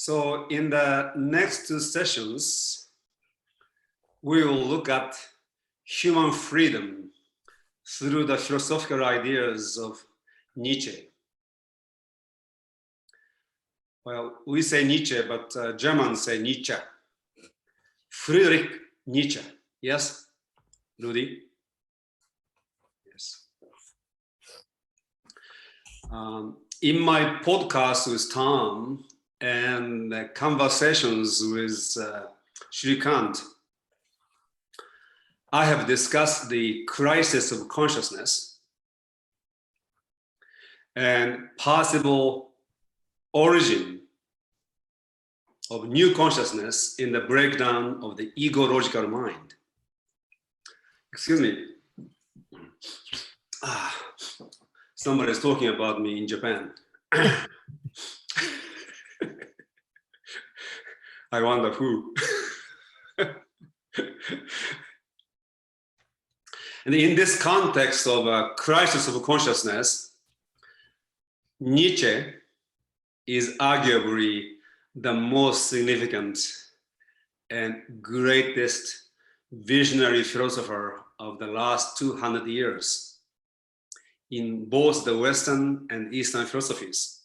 So in the next two sessions, we will look at human freedom through the philosophical ideas of Nietzsche. Well, we say Nietzsche, but Germans say Nietzsche. Friedrich Nietzsche. Yes, Rudy? Yes. In my podcast with Tom and conversations with Shrikant, I have discussed the crisis of consciousness and possible origin of new consciousness in the breakdown of the ego-logical mind. Excuse me. Somebody is talking about me in Japan. I wonder who. And in this context of a crisis of consciousness, Nietzsche is arguably the most significant and greatest visionary philosopher of the last 200 years in both the Western and Eastern philosophies.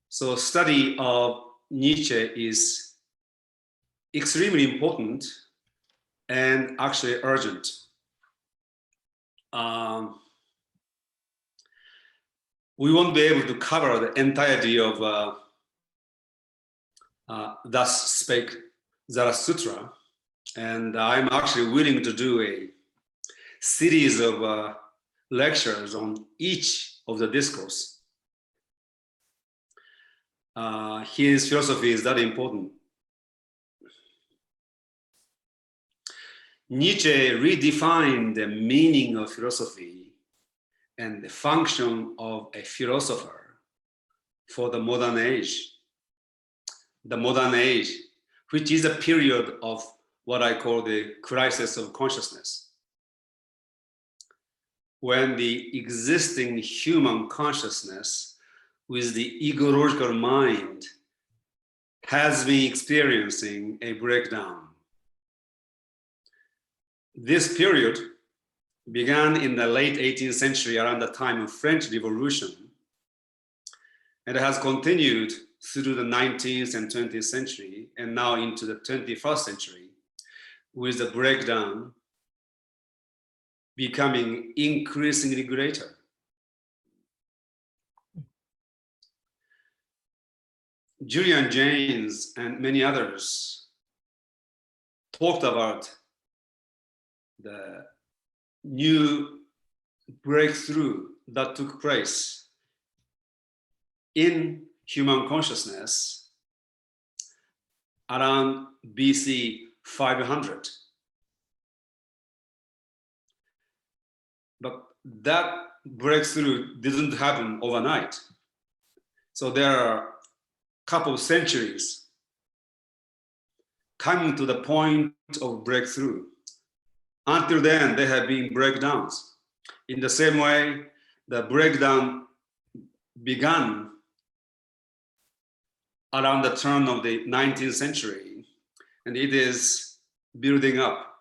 So study of Nietzsche is extremely important and actually urgent. We won't be able to cover the entirety of Thus Spake Zarathustra, and I'm actually willing to do a series of lectures on each of the discourse. His philosophy is that important. Nietzsche redefined the meaning of philosophy and the function of a philosopher for the modern age. The modern age, which is a period of what I call the crisis of consciousness, when the existing human consciousness with the ego-logical mind has been experiencing a breakdown. This period began in the late 18th century, around the time of French Revolution, and has continued through the 19th and 20th century, and now into the 21st century, with the breakdown becoming increasingly greater. Julian Jaynes and many others talked about the new breakthrough that took place in human consciousness around BC 500. But that breakthrough didn't happen overnight. So there are a couple of centuries coming to the point of breakthrough. Until then, there have been breakdowns. In the same way, the breakdown began around the turn of the 19th century, and it is building up.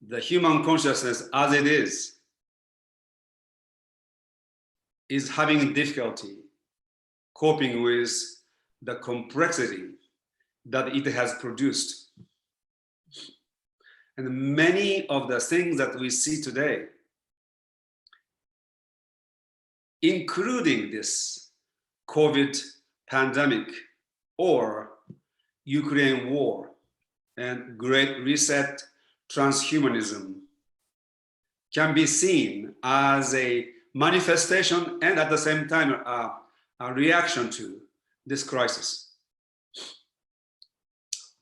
The human consciousness as it is having difficulty coping with the complexity that it has produced. And many of the things that we see today, including this COVID pandemic or Ukraine war and Great Reset transhumanism, can be seen as a manifestation and at the same time a reaction to this crisis.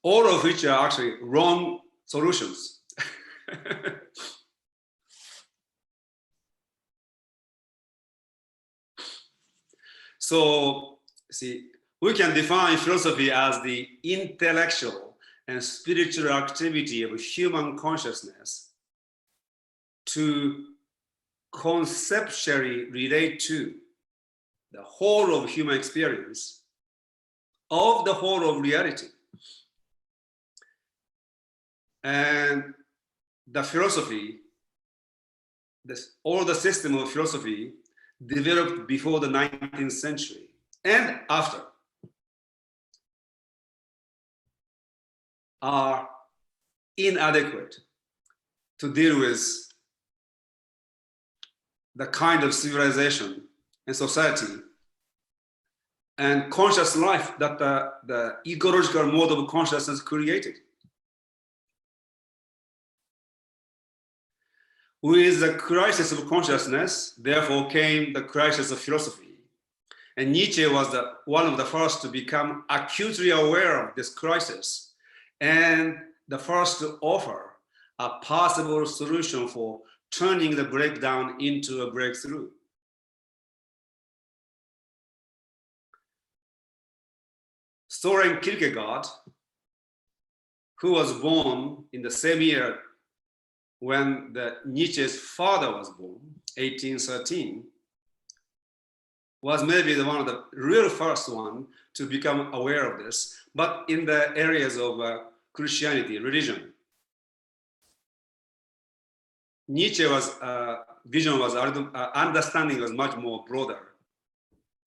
All of which are actually wrong solutions. So, see, we can define philosophy as the intellectual and spiritual activity of human consciousness to conceptually relate to the whole of human experience, of the whole of reality. And the philosophy, all the system of philosophy developed before the 19th century and after are inadequate to deal with the kind of civilization and society and conscious life that the ecological mode of consciousness created. With the crisis of consciousness, therefore, came the crisis of philosophy. And Nietzsche was one of the first to become acutely aware of this crisis and the first to offer a possible solution for turning the breakdown into a breakthrough. Soren Kierkegaard, who was born in the same year when Nietzsche's father was born, 1813, was maybe one of the real first one to become aware of this, but in the areas of Christianity, religion. Nietzsche's vision was, understanding was much more broader,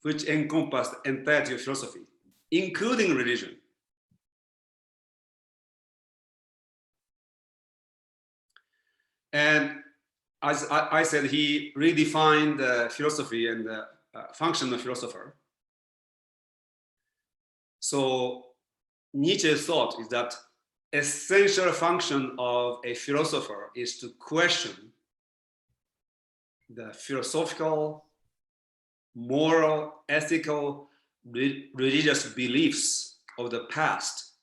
which encompassed the entirety of philosophy, including religion. And as I said, he redefined philosophy and the function of philosopher. So Nietzsche's thought is that essential function of a philosopher is to question the philosophical, moral, ethical, religious beliefs of the past.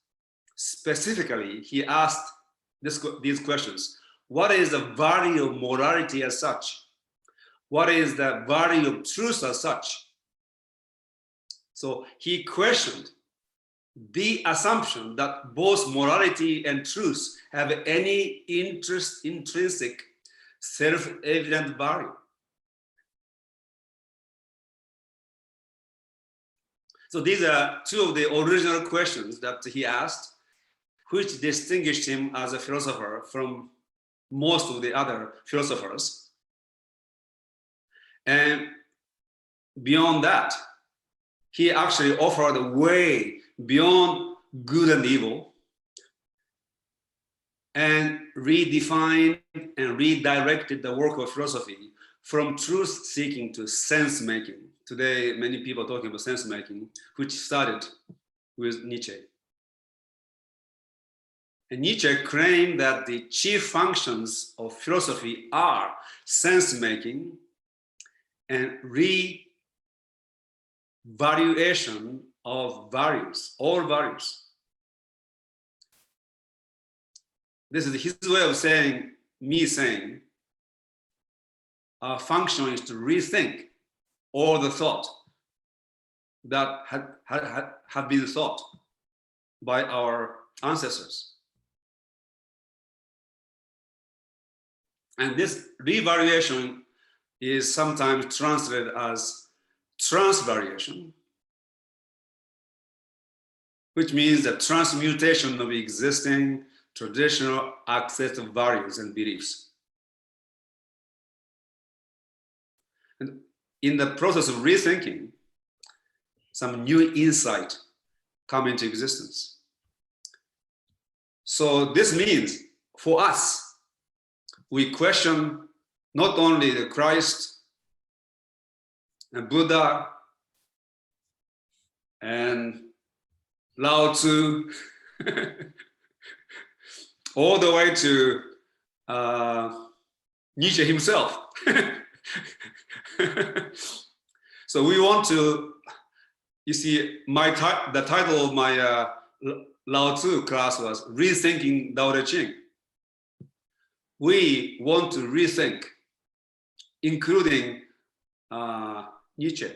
Specifically, he asked these questions. What is the value of morality as such? What is the value of truth as such? So he questioned the assumption that both morality and truth have any intrinsic, self-evident value. So these are two of the original questions that he asked, which distinguished him as a philosopher from most of the other philosophers. And beyond that, he actually offered a way beyond good and evil and redefined and redirected the work of philosophy from truth seeking to sense making. Today, many people are talking about sense making, which started with Nietzsche. And Nietzsche claimed that the chief functions of philosophy are sense making and revaluation of values, all values. This is his way of saying, our function is to rethink all the thought that had been thought by our ancestors. And this revaluation is sometimes translated as transvaluation, which means the transmutation of existing traditional accepted values and beliefs. And in the process of rethinking, some new insight come into existence. So this means for us, we question not only the Christ and Buddha and Lao Tzu, all the way to Nietzsche himself. So we want to, you see, the title of my Lao Tzu class was Rethinking Tao Te Ching. We want to rethink, including Nietzsche.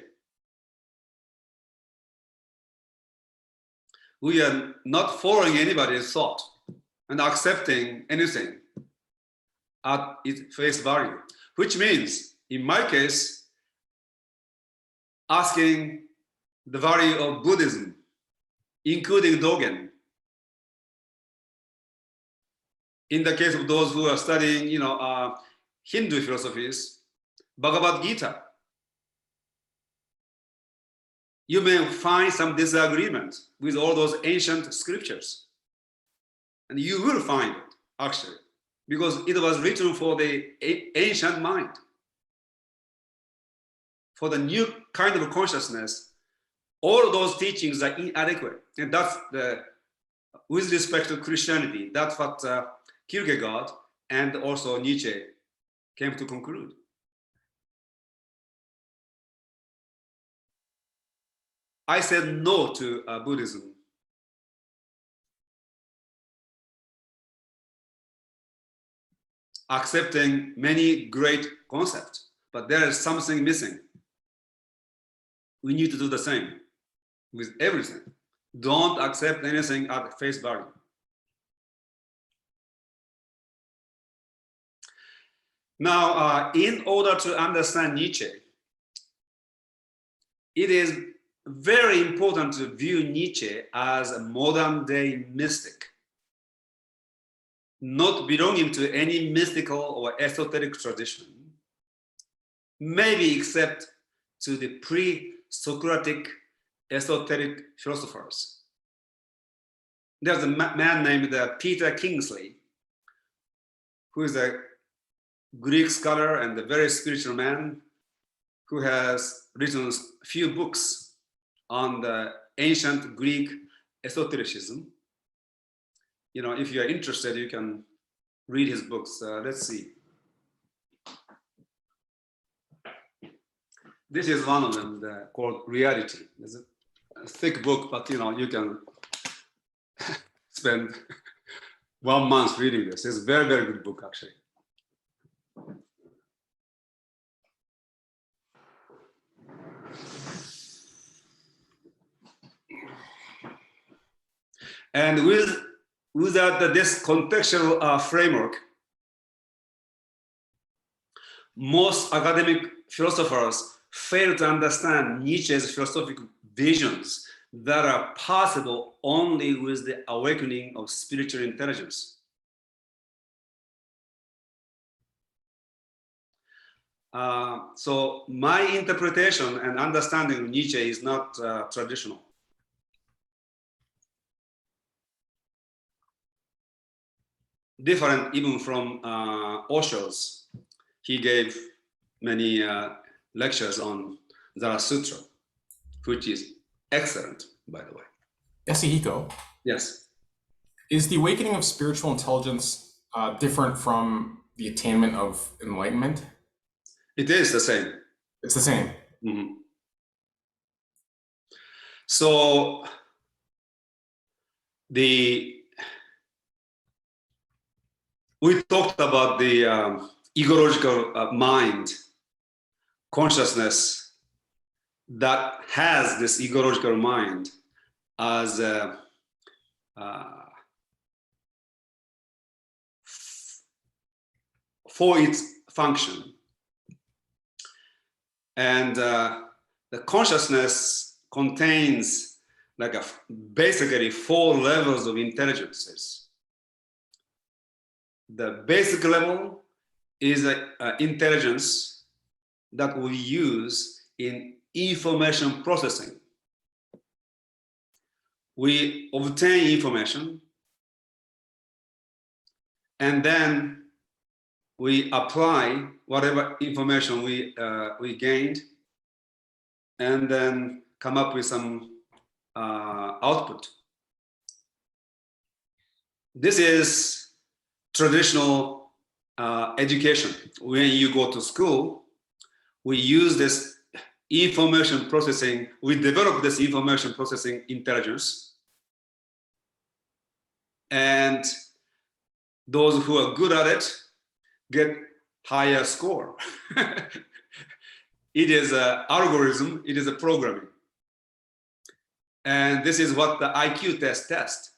We are not following anybody's thought and accepting anything at its face value, which means in my case, asking the value of Buddhism, including Dogen. In the case of those who are studying, Hindu philosophies, Bhagavad Gita, you may find some disagreement with all those ancient scriptures. And you will find it, actually, because it was written for the ancient mind. For the new kind of consciousness, all those teachings are inadequate. And that's with respect to Christianity, that's what Kierkegaard and also Nietzsche came to conclude. I said no to Buddhism. Accepting many great concepts, but there is something missing. We need to do the same with everything. Don't accept anything at face value. Now, in order to understand Nietzsche, it is very important to view Nietzsche as a modern day mystic, not belonging to any mystical or esoteric tradition, maybe except to the pre-Socratic esoteric philosophers. There's a man named Peter Kingsley, who is a Greek scholar and a very spiritual man who has written a few books on the ancient Greek esotericism. If you're interested, you can read his books. Let's see. This is one of them called Reality. It's a thick book, but you can spend 1 month reading this. It's a very, very good book, actually. And without this contextual framework, most academic philosophers fail to understand Nietzsche's philosophical visions that are possible only with the awakening of spiritual intelligence. So my interpretation and understanding of Nietzsche is not traditional. Different even from Osho's. He gave many lectures on Zarathustra, which is excellent, by the way. Yasuhiko? Yes. Is the awakening of spiritual intelligence different from the attainment of enlightenment? It is the same. It's the same. Mm-hmm. So we talked about the ecological mind, consciousness that has this ecological mind as for its function. And the consciousness contains basically 4 levels of intelligences. The basic level is intelligence that we use in information processing. We obtain information and then we apply whatever information we gained and then come up with some output. This is traditional education. When you go to school, we use this information processing, we develop this information processing intelligence. And those who are good at it get higher score. It is an algorithm, it is a programming. And this is what the IQ test tests.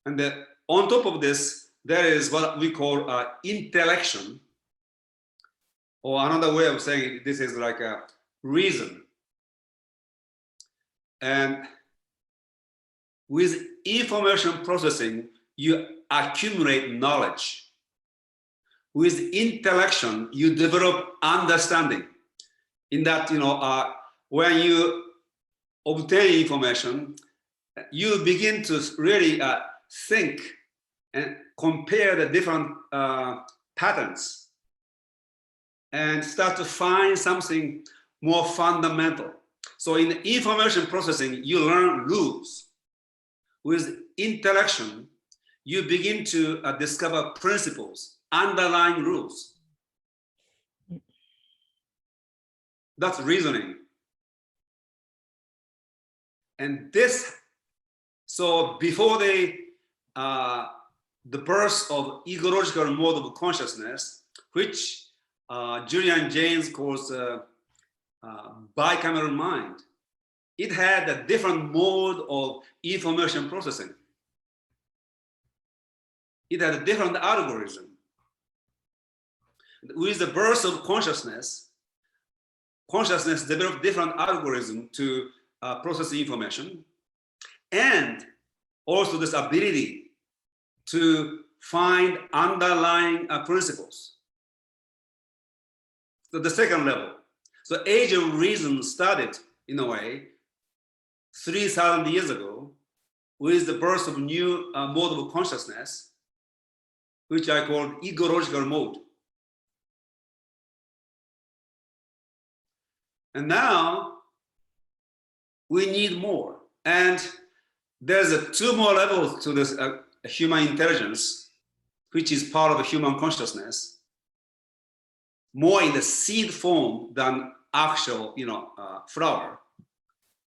And on top of this, there is what we call intellection, or another way of saying it, this is like a reason. And with information processing, you accumulate knowledge. With intellection, you develop understanding. In that, when you obtain information, you begin to really think and compare the different patterns and start to find something more fundamental. So in information processing, you learn rules. With intellection, you begin to discover principles, underlying rules. That's reasoning. And this, so before the birth of ecological mode of consciousness, which Julian Jaynes calls bicameral mind, it had a different mode of information processing. It had a different algorithm. With the birth of consciousness developed different algorithm to process information, and also this ability to find underlying principles. So the second level. So age of reason started in a way 3,000 years ago with the birth of new mode of consciousness, which I call ecological mode. And now we need more. And there's two more levels to this human intelligence, which is part of the human consciousness, more in the seed form than actual, flower.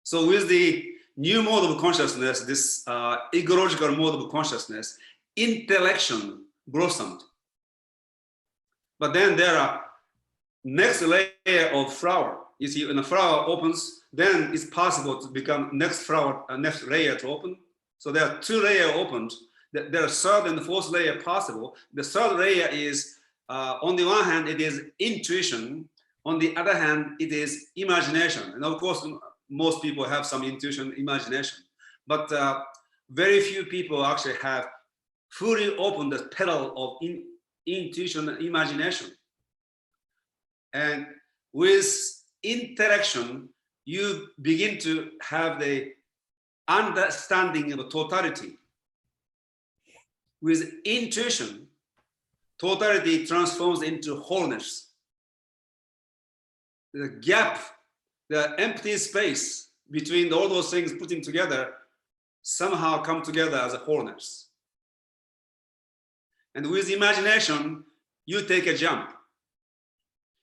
So with the new mode of consciousness, this ecological mode of consciousness, intellection blossomed. But then there are next layer of flower. You see, when the flower opens, then it's possible to become next flower, next layer to open. So there are two layers opened. There are third and fourth layer possible. The third layer is, on the one hand, it is intuition. On the other hand, it is imagination. And of course, most people have some intuition, imagination. But very few people actually have fully opened the petal of intuition and imagination. And with interaction, you begin to have the understanding of totality. With intuition, totality transforms into wholeness. The gap, the empty space between all those things putting together somehow come together as a wholeness. And with imagination, you take a jump.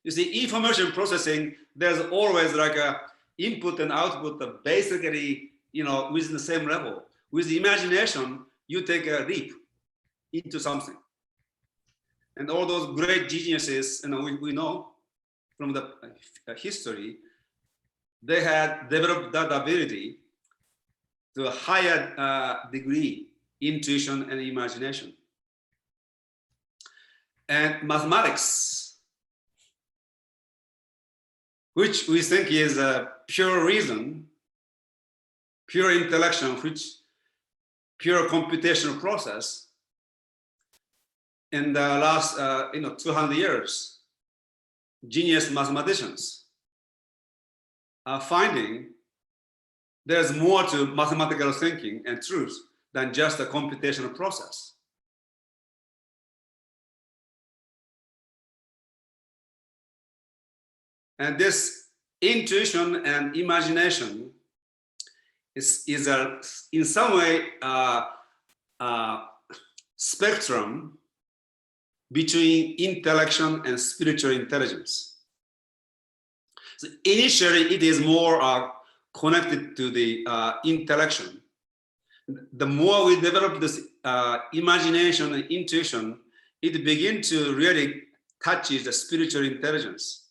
You see, information processing, there's always like a input and output that basically, within the same level. With imagination, you take a leap into something. And all those great geniuses, we know from the history, they had developed that ability to a higher degree, intuition and imagination. And mathematics, which we think is a pure reason, pure intellection, which pure computational process. In the last 200 years, genius mathematicians are finding there's more to mathematical thinking and truth than just a computational process. And this intuition and imagination is in some way spectrum between intellection and spiritual intelligence. So initially, it is more connected to the intellection. The more we develop this imagination and intuition, it begins to really touch the spiritual intelligence.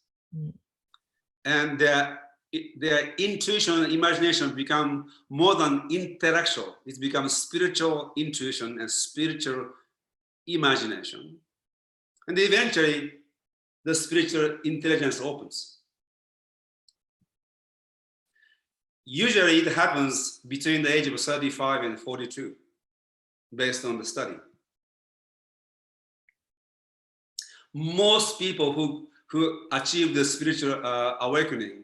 And their intuition and imagination become more than intellectual. It becomes spiritual intuition and spiritual imagination. And eventually, the spiritual intelligence opens. Usually it happens between the age of 35 and 42, based on the study. Most people who achieve the spiritual awakening,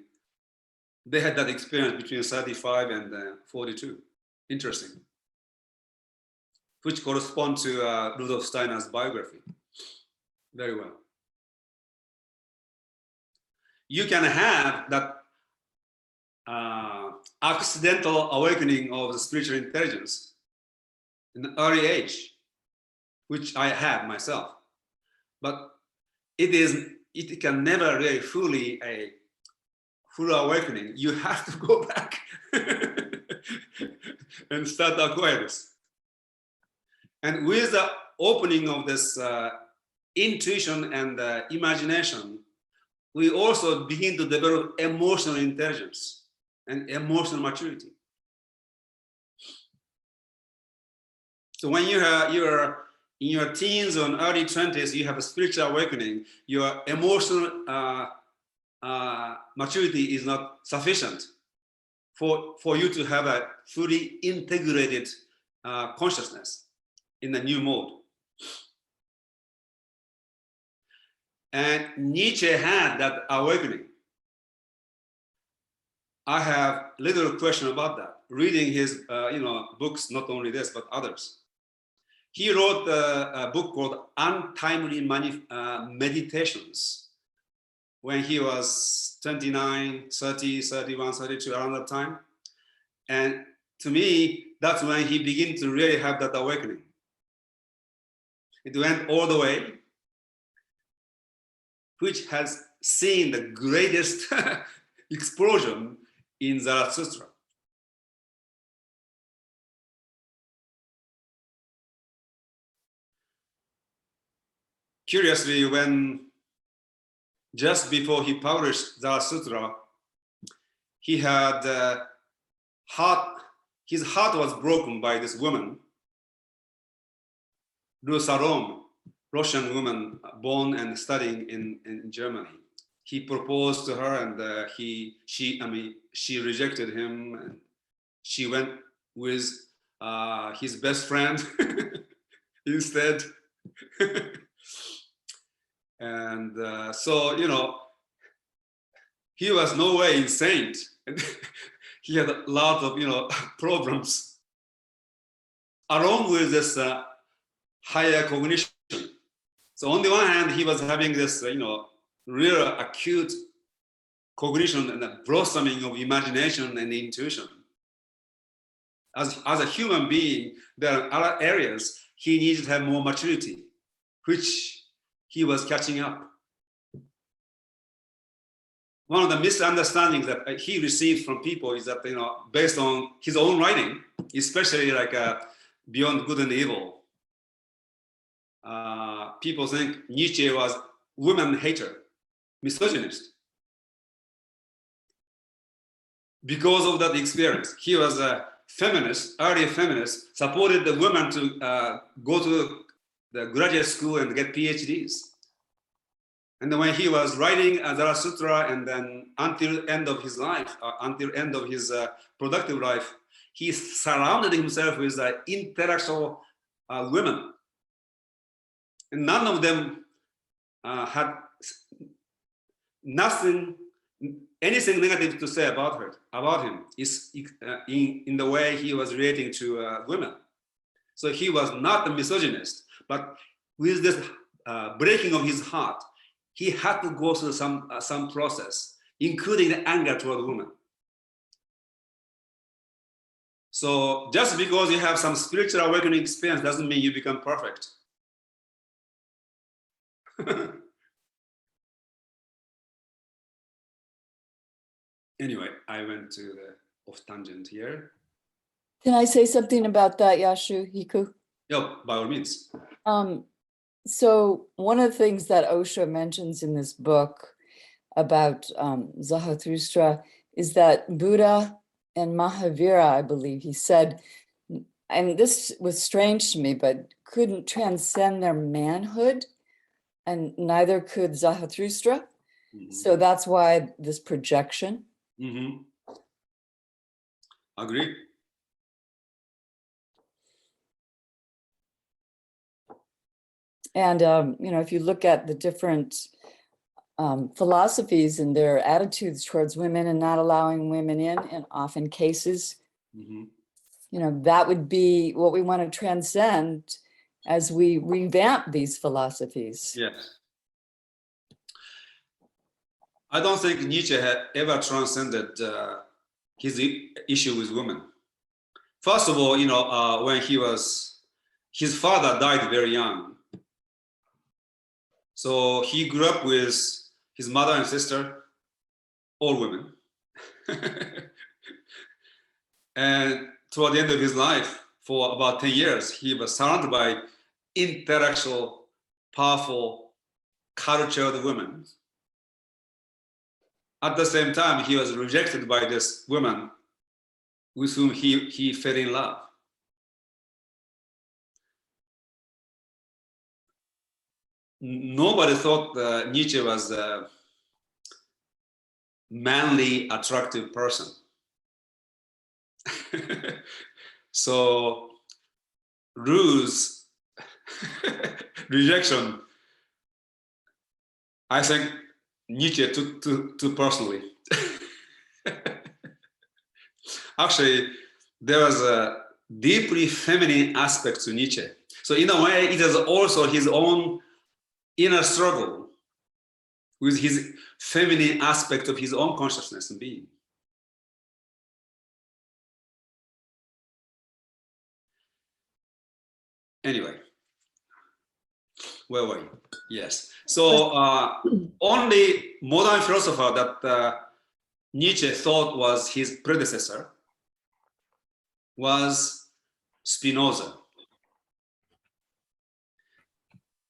they had that experience between 35 and 42. Interesting. Which corresponds to Rudolf Steiner's biography. Very well. You can have that accidental awakening of the spiritual intelligence in an early age, which I had myself. But it can never really fully a full awakening. You have to go back and start to acquire this. And with the opening of this intuition and imagination, we also begin to develop emotional intelligence and emotional maturity. So when you're in your teens or early 20s, you have a spiritual awakening, your emotional maturity is not sufficient for you to have a fully integrated consciousness in a new mode. And Nietzsche had that awakening. I have little question about that. Reading his books, not only this, but others. He wrote a book called Untimely Meditations when he was 29, 30, 31, 32, around that time. And to me, that's when he began to really have that awakening. It went all the way, which has seen the greatest explosion in Zarathustra. Curiously, when just before he published Zarathustra, he had his heart was broken by this woman, Lu Salom, Russian woman born and studying in Germany. He proposed to her, and she rejected him, and she went with his best friend instead. And so, he was no way insane. He had a lot of, problems along with this higher cognition. So on the one hand, he was having this, real acute cognition and a blossoming of imagination and intuition. As a human being, there are other areas he needed to have more maturity, which he was catching up. One of the misunderstandings that he received from people is that, based on his own writing, especially like Beyond Good and Evil, people think Nietzsche was woman hater, misogynist. Because of that experience, he was a feminist, early feminist, supported the women to go to the graduate school and get PhDs. And then when he was writing Zarathustra, and then until end of his life, until end of his productive life, he surrounded himself with intellectual women. And none of them had anything negative to say about him, in the way he was relating to women. So he was not a misogynist, but with this breaking of his heart, he had to go through some process, including the anger toward women. So just because you have some spiritual awakening experience doesn't mean you become perfect. Anyway, I went to the off tangent here. Can I say something about that, Yasuhiko? Yeah, by all means. So one of the things that Osho mentions in this book about Zarathustra is that Buddha and Mahavira, I believe he said, and this was strange to me, but couldn't transcend their manhood. and neither could Zarathustra. Mhm. So that's why this projection. Mhm. Agree. And if you look at the different philosophies and their attitudes towards women and not allowing women in often cases, Mhm. that would be what we want to transcend as we revamp these philosophies. Yes. I don't think Nietzsche had ever transcended his issue with women. First of all, when his father died very young. So he grew up with his mother and sister, all women. And toward the end of his life, for about 10 years, he was surrounded by intellectual, powerful, cultured women. At the same time, he was rejected by this woman with whom he fell in love. Nobody thought Nietzsche was a manly, attractive person. So Rue's rejection, I think Nietzsche took too personally. Actually, there was a deeply feminine aspect to Nietzsche. So in a way, it is also his own inner struggle with his feminine aspect of his own consciousness and being. Anyway, where were you? Yes. So only modern philosopher that Nietzsche thought was his predecessor was Spinoza.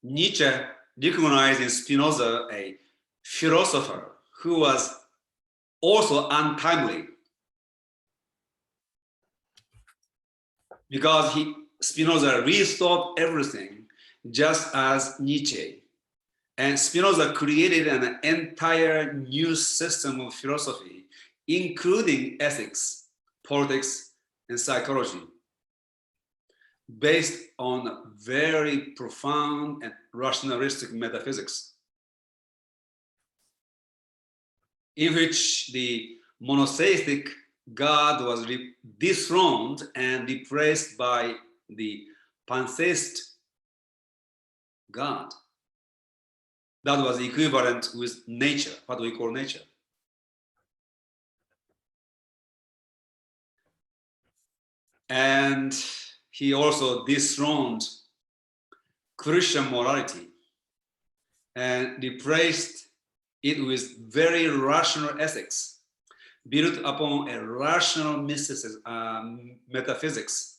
Nietzsche recognized in Spinoza a philosopher who was also untimely, because Spinoza rethought everything just as Nietzsche. And Spinoza created an entire new system of philosophy, including ethics, politics, and psychology, based on very profound and rationalistic metaphysics, in which the monotheistic God was dethroned and replaced by the pantheist God. That was equivalent with nature, what we call nature. And he also dethroned Christian morality and replaced it with very rational ethics built upon a rational mysticism, metaphysics,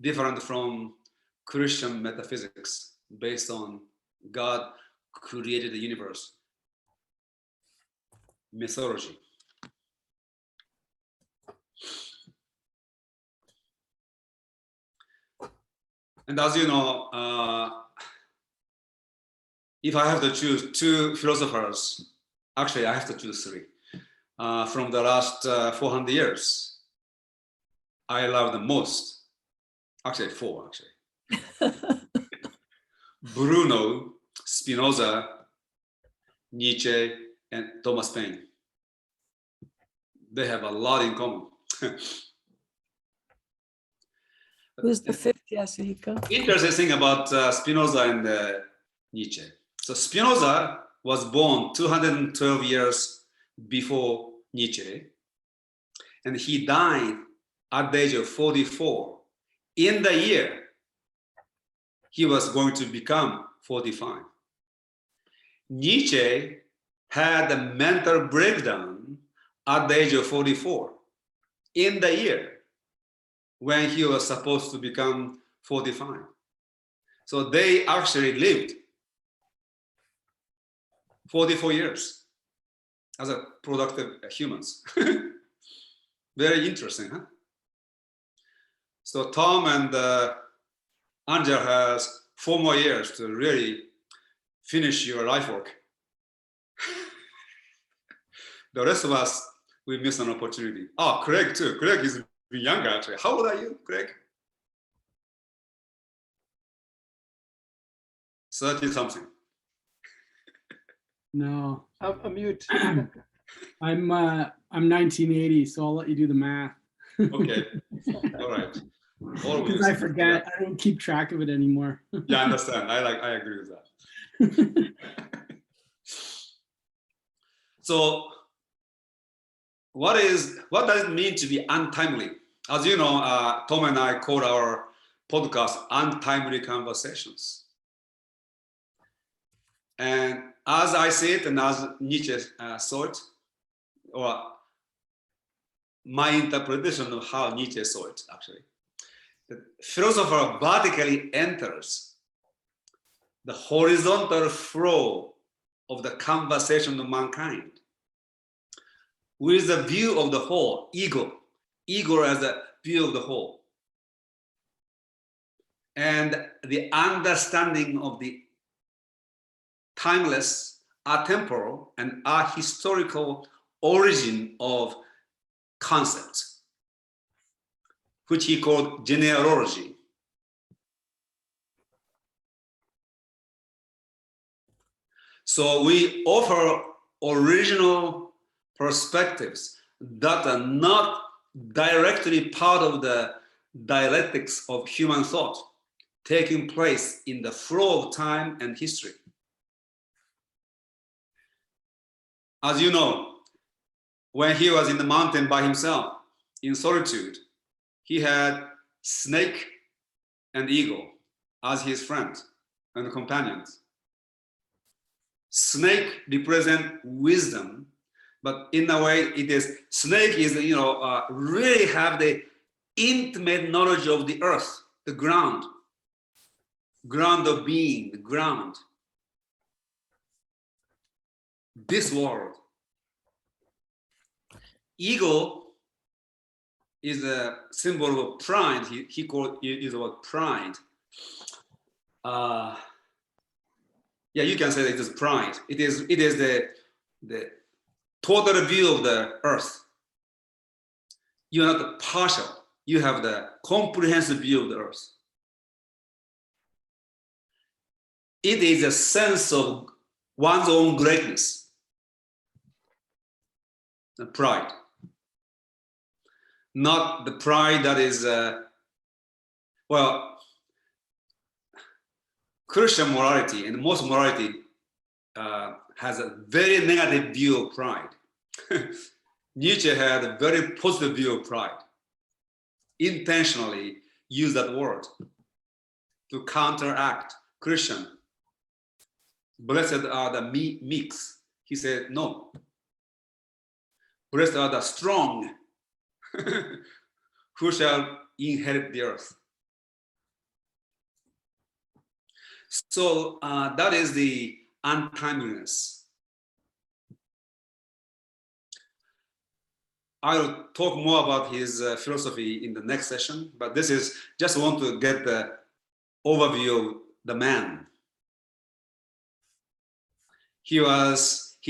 different from Christian metaphysics based on God created the universe mythology. And as you know, if I have to choose two philosophers, actually I have to choose three. From the last 400 years, I love the most, actually four, actually. Bruno, Spinoza, Nietzsche, and Thomas Paine. They have a lot in common. Who's the fifth, Yasuhiko? Interesting thing about Spinoza and Nietzsche. So Spinoza was born 212 years before Nietzsche, and he died at the age of 44 in the year he was going to become 45. Nietzsche had a mental breakdown at the age of 44 in the year when he was supposed to become 45. So they actually lived 44 years as a productive humans. Very interesting, huh? So Tom and Angel has 4 more years to really finish your life work. The rest of us, we miss an opportunity. Oh, Craig too. Craig is younger actually. How old are you, Craig? 30 something. No, I'm mute. I'm 1980, so I'll let you do the math. Okay. All right. Because I forget. I don't keep track of it anymore. Yeah, I understand. I agree with that. So what does it mean to be untimely? As you know, Tom and I call our podcast Untimely Conversations. And as I see it, and as Nietzsche saw it, or my interpretation of how Nietzsche saw it, actually, the philosopher vertically enters the horizontal flow of the conversation of mankind with a view of the whole, ego as a view of the whole, and the understanding of the timeless, atemporal, and ahistorical origin of concepts, which he called genealogy. So we offer original perspectives that are not directly part of the dialectics of human thought taking place in the flow of time and history. As you know, when he was in the mountain by himself, in solitude, he had snake and eagle as his friends and companions. Snake represent wisdom, but in a way, snake is really have the intimate knowledge of the earth, the ground of being, the ground. This world. Eagle is a symbol of pride. He used the word pride. Yeah, you can say that it is pride. It is the total view of the earth. You are not the partial. You have the comprehensive view of the earth. It is a sense of one's own greatness, the pride. Not the pride that is, Christian morality and most morality has a very negative view of pride. Nietzsche had a very positive view of pride. Intentionally used that word to counteract Christian. Blessed are the meek. He said, no. Blessed are the strong, who shall inherit the earth. So that is the untimeliness. I'll talk more about his philosophy in the next session, but this is just want to get the overview of the man. He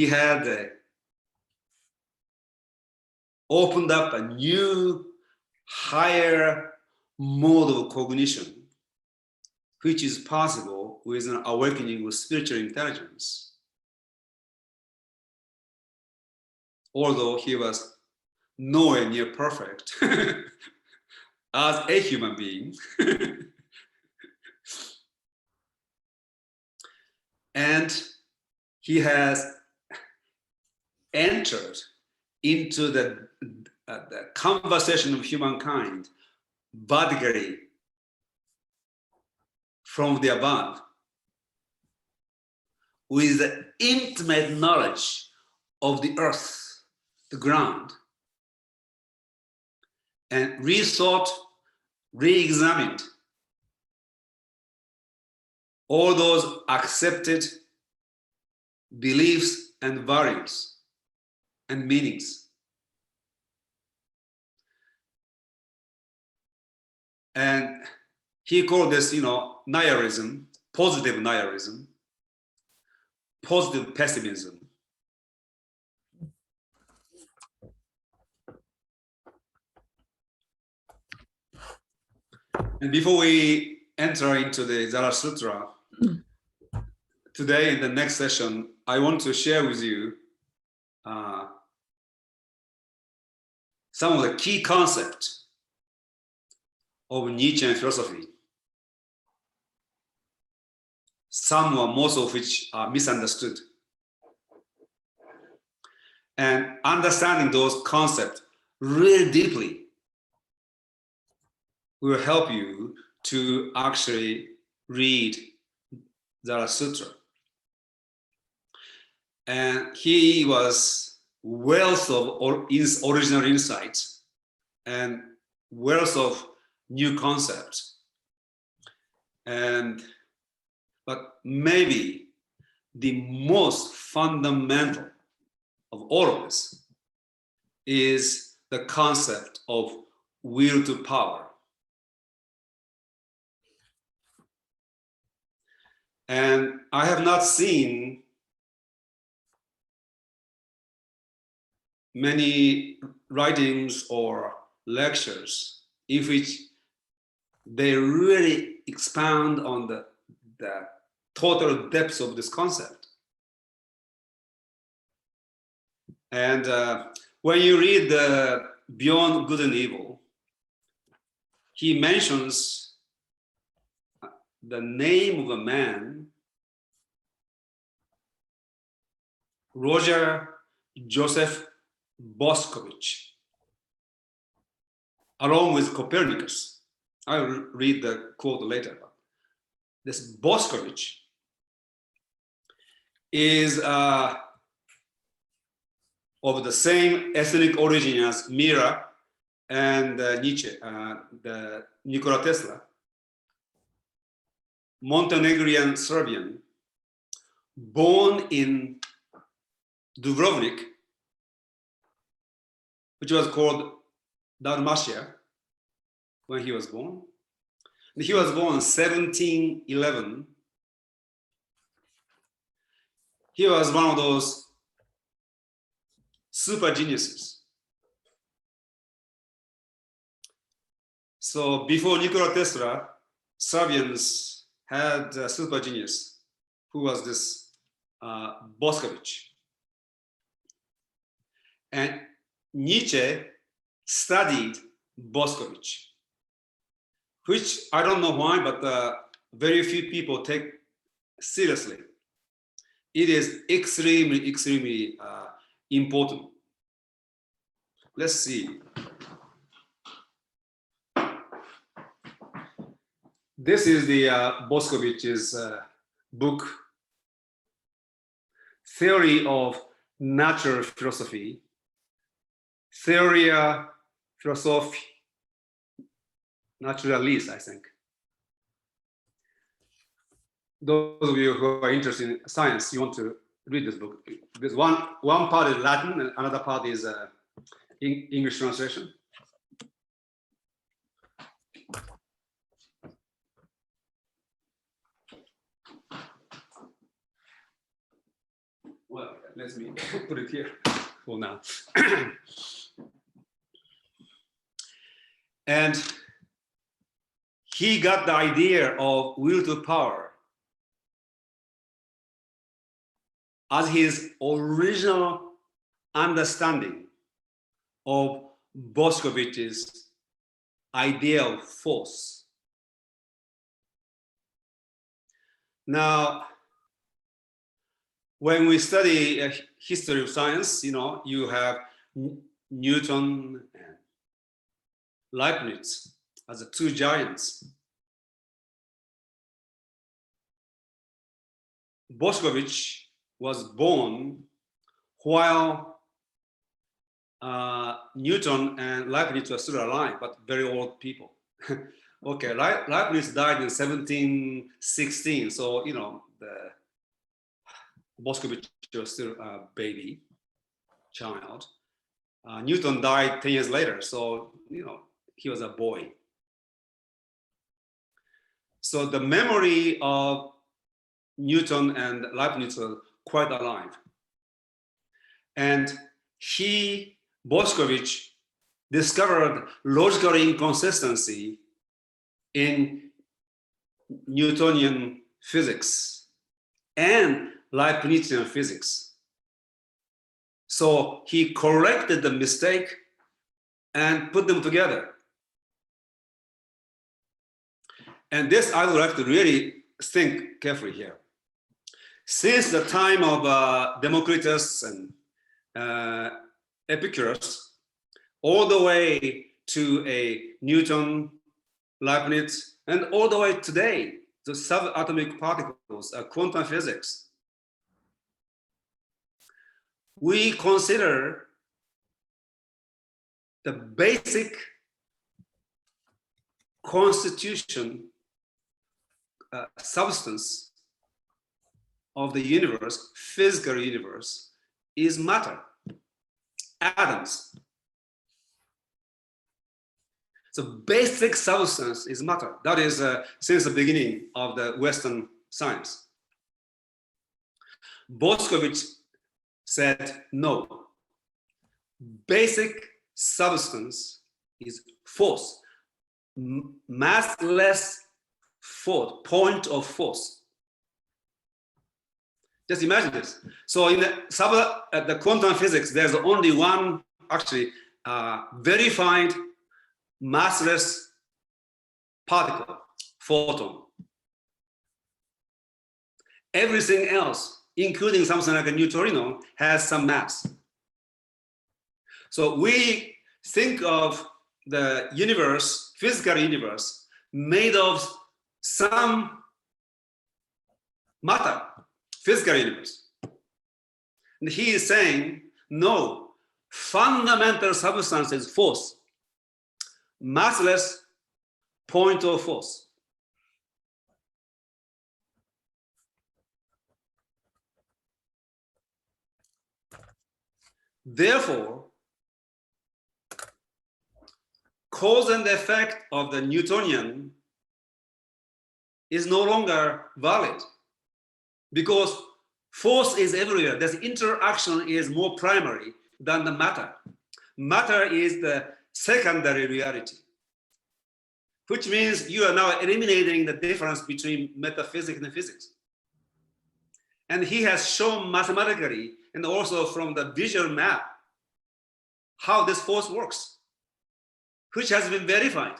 had opened up a new, higher mode of cognition, which is possible with an awakening of spiritual intelligence. Although he was nowhere near perfect as a human being. And he has entered into the conversation of humankind vertically from the above with the intimate knowledge of the earth, the ground, and rethought, re-examined all those accepted beliefs and values and meanings. And he called this, nihilism, positive nihilism, positive pessimism. And before we enter into the Zarathustra, today in the next session, I want to share with you some of the key concepts of Nietzschean philosophy, some or most of which are misunderstood. And understanding those concepts really deeply will help you to actually read Zarathustra. And he was wealth of his original insights and wealth of new concepts. But maybe the most fundamental of all of this is the concept of will to power. And I have not seen many writings or lectures in which they really expound on the total depths of this concept. And when you read the Beyond Good and Evil, he mentions the name of a man, Roger Joseph Boscovich, along with Copernicus. I will read the quote later. This Boscovich is of the same ethnic origin as Mira and Nietzsche, the Nikola Tesla, Montenegrin Serbian, born in Dubrovnik, which was called Dalmatia when he was born. And he was born in 1711. He was one of those super geniuses. So before Nikola Tesla, Serbians had a super genius who was this Boscovich. And Nietzsche studied Boscovich, which I don't know why, but very few people take seriously. It is extremely, extremely important. Let's see. This is the Boscovich's book, Theory of Natural Philosophy, Theoria Philosophiae Naturalis, I think. Those of you who are interested in science, you want to read this book. There's one part is Latin and another part is English translation. Well, let me put it here for now. And he got the idea of will to power as his original understanding of Boscovich's idea of force. Now, when we study a history of science, you have Newton and Leibniz as the two giants. Boscovich was born while Newton and Leibniz were still alive, but very old people. Okay, Leibniz died in 1716, so the Boscovich was still a baby child. Newton died 10 years later, so he was a boy. So the memory of Newton and Leibniz was quite alive. And Bošković, discovered logical inconsistency in Newtonian physics and Leibnizian physics. So he corrected the mistake and put them together. And this I would like to really think carefully here. Since the time of Democritus and Epicurus, all the way to a Newton, Leibniz, and all the way today to subatomic particles, quantum physics, we consider the basic constitution, substance of the universe, physical universe, is matter, atoms. So basic substance is matter. That is since the beginning of the Western science. Bošković said, no, basic substance is force, massless force, point of force. Just imagine this. So in the quantum physics, there's only one actually verified massless particle, photon. Everything else, including something like a neutrino, has some mass. So we think of the universe, physical universe, made of some matter, physical universe. And he is saying, no, fundamental substance is force, massless point of force. Therefore, cause and effect of the Newtonian is no longer valid because force is everywhere. This interaction is more primary than the matter. Matter is the secondary reality, which means you are now eliminating the difference between metaphysics and physics. And he has shown mathematically and also from the visual map how this force works, which has been verified.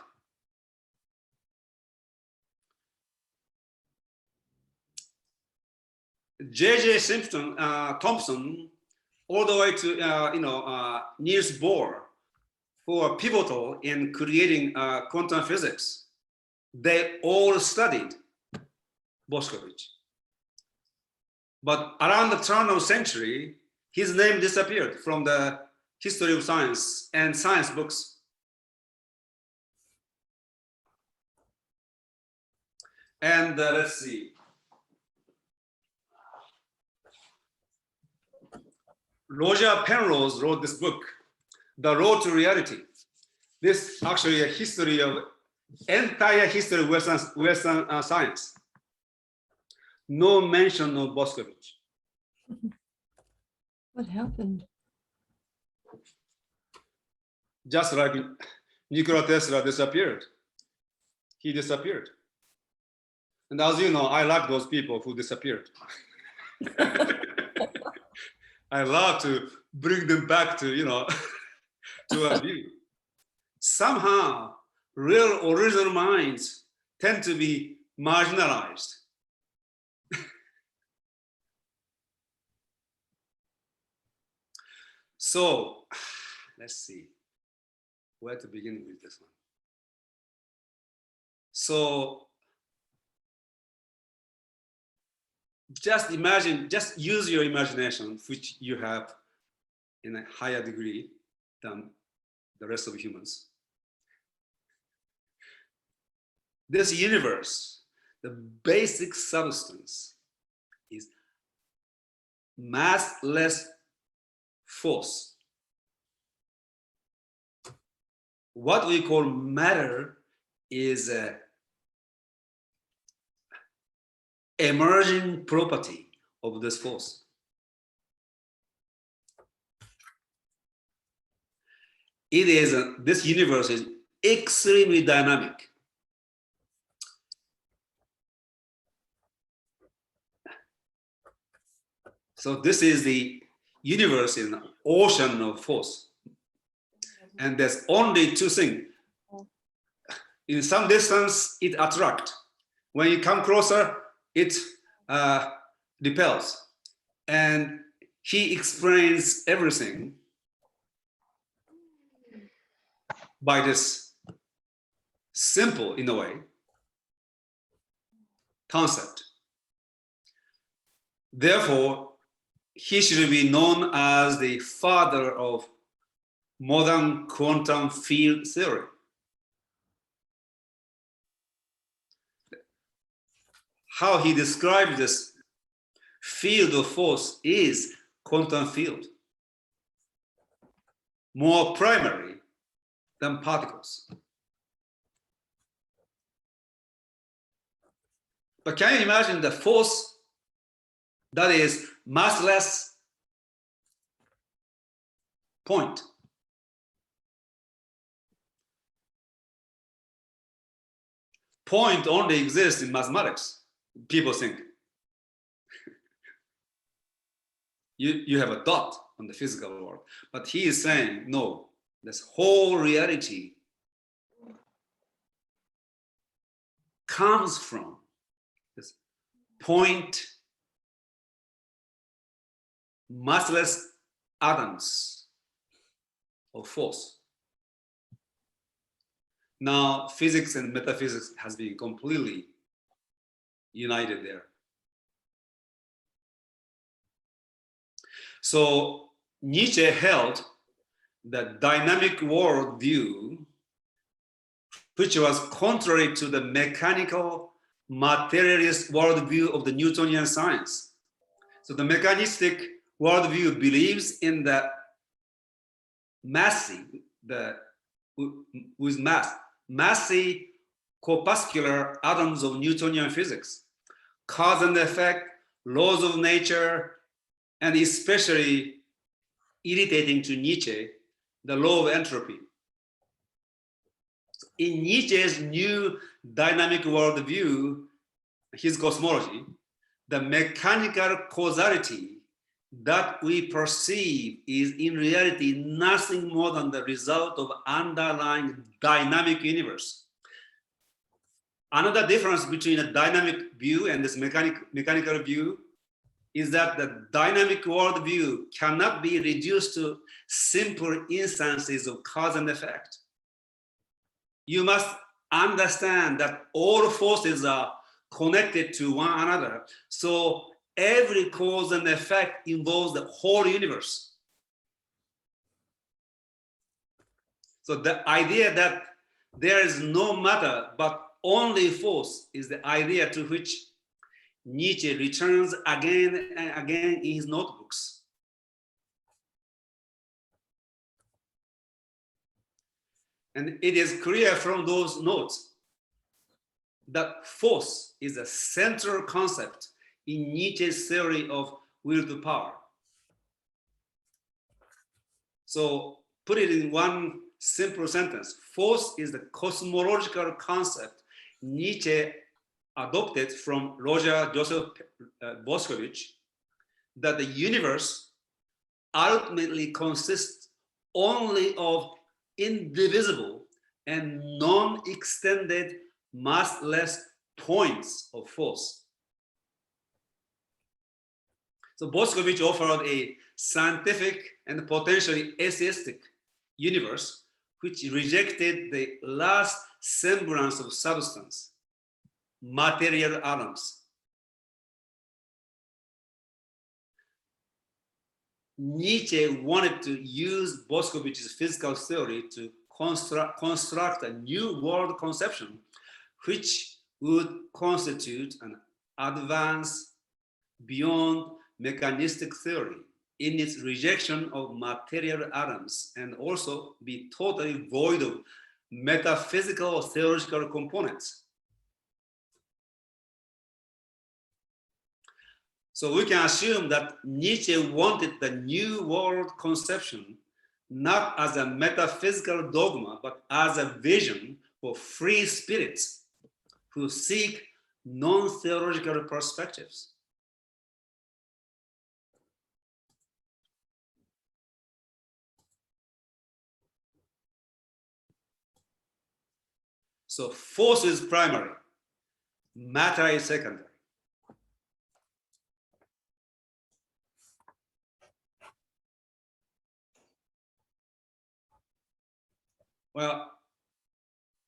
J.J. Thomson, all the way to Niels Bohr, who are pivotal in creating quantum physics, they all studied Bošković. But around the turn of the century, his name disappeared from the history of science and science books. And let's see. Roger Penrose wrote this book, The Road to Reality. This actually a history of entire history of Western science. No mention of Bošković. What happened? Just like Nikola Tesla disappeared. He disappeared. And as you know, I like those people who disappeared. I love to bring them back to, to a view. Somehow, real original minds tend to be marginalized. So, let's see where to begin with this one. So, just imagine, just use your imagination, which you have in a higher degree than the rest of humans. This universe, the basic substance is massless force. What we call matter is a emerging property of this force. this universe is extremely dynamic. So this is the universe in an ocean of force. And there's only two things. In some distance, it attracts. When you come closer, it repels. And he explains everything by this simple, in a way, concept. Therefore, he should be known as the father of modern quantum field theory. How he describes this field of force is quantum field, more primary than particles. But can you imagine the force that is massless point? Point only exists in mathematics, people think. You have a dot on the physical world, but he is saying, no, this whole reality comes from this point massless atoms of force. Now, physics and metaphysics has been completely united there. So Nietzsche held the dynamic world view, which was contrary to the mechanical materialist worldview of the Newtonian science. So the mechanistic worldview believes in the massy, massy corpuscular atoms of Newtonian physics, cause and effect, laws of nature, and especially irritating to Nietzsche, the law of entropy. In Nietzsche's new dynamic worldview, his cosmology, the mechanical causality that we perceive is in reality nothing more than the result of underlying dynamic universe. Another difference between a dynamic view and this mechanical view is that the dynamic worldview cannot be reduced to simple instances of cause and effect. You must understand that all forces are connected to one another. So every cause and effect involves the whole universe. So the idea that there is no matter but only force is the idea to which Nietzsche returns again and again in his notebooks. And it is clear from those notes that force is a central concept in Nietzsche's theory of will to power. So put it in one simple sentence, force is the cosmological concept Nietzsche adopted from Roger Joseph Boscovich, that the universe ultimately consists only of indivisible and non-extended massless points of force. So Boscovich offered a scientific and potentially atheistic universe which rejected the last semblance of substance, material atoms. Nietzsche wanted to use Boscovich's physical theory to construct a new world conception which would constitute an advance beyond mechanistic theory in its rejection of material atoms and also be totally void of metaphysical or theological components. So we can assume that Nietzsche wanted the new world conception not as a metaphysical dogma, but as a vision for free spirits who seek non-theological perspectives. So force is primary, matter is secondary. Well,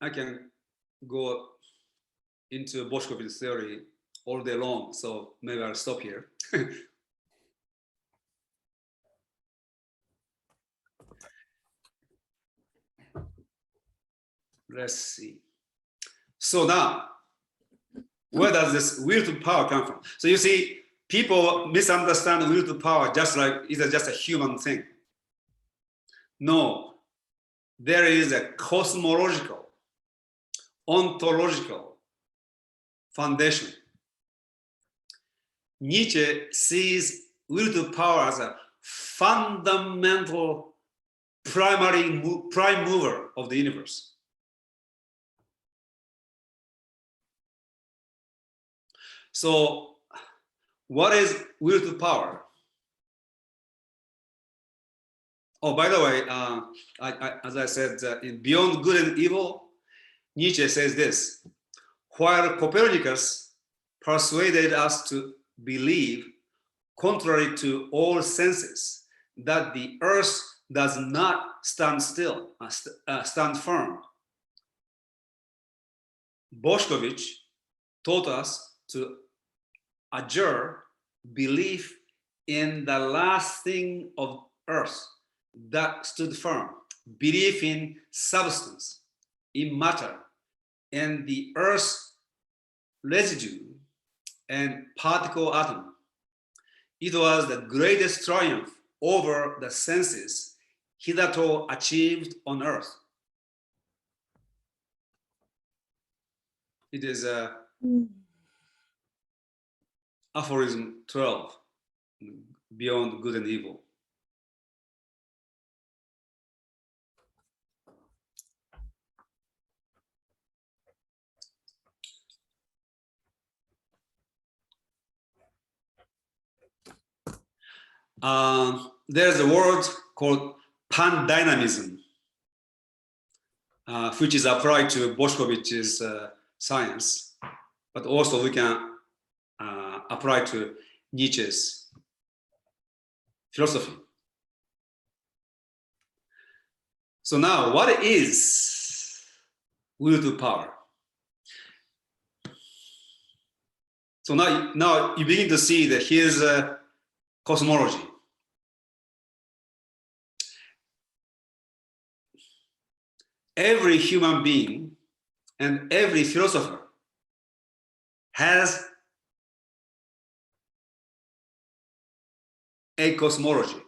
I can go into Boschkovich's theory all day long, so maybe I'll stop here. Let's see. So now, where does this will to power come from? So you see, people misunderstand will to power just like it's just a human thing. No, there is a cosmological, ontological foundation. Nietzsche sees will to power as a fundamental prime mover of the universe. So what is will to power? Oh, by the way, as I said, in Beyond Good and Evil, Nietzsche says this: while Copernicus persuaded us to believe, contrary to all senses, that the earth does not stand still, stand firm, Boschkovich taught us to adjure belief in the last thing of earth that stood firm, belief in substance, in matter, and the earth's residue and particle atom. It was the greatest triumph over the senses hitherto achieved on earth. It is aphorism 12, Beyond Good and Evil. There's a word called pan-dynamism, which is applied to Boschkovich's science, but also we can apply to Nietzsche's philosophy. So now, what is will to power? So now you begin to see that here's cosmology. Every human being and every philosopher has a cosmology,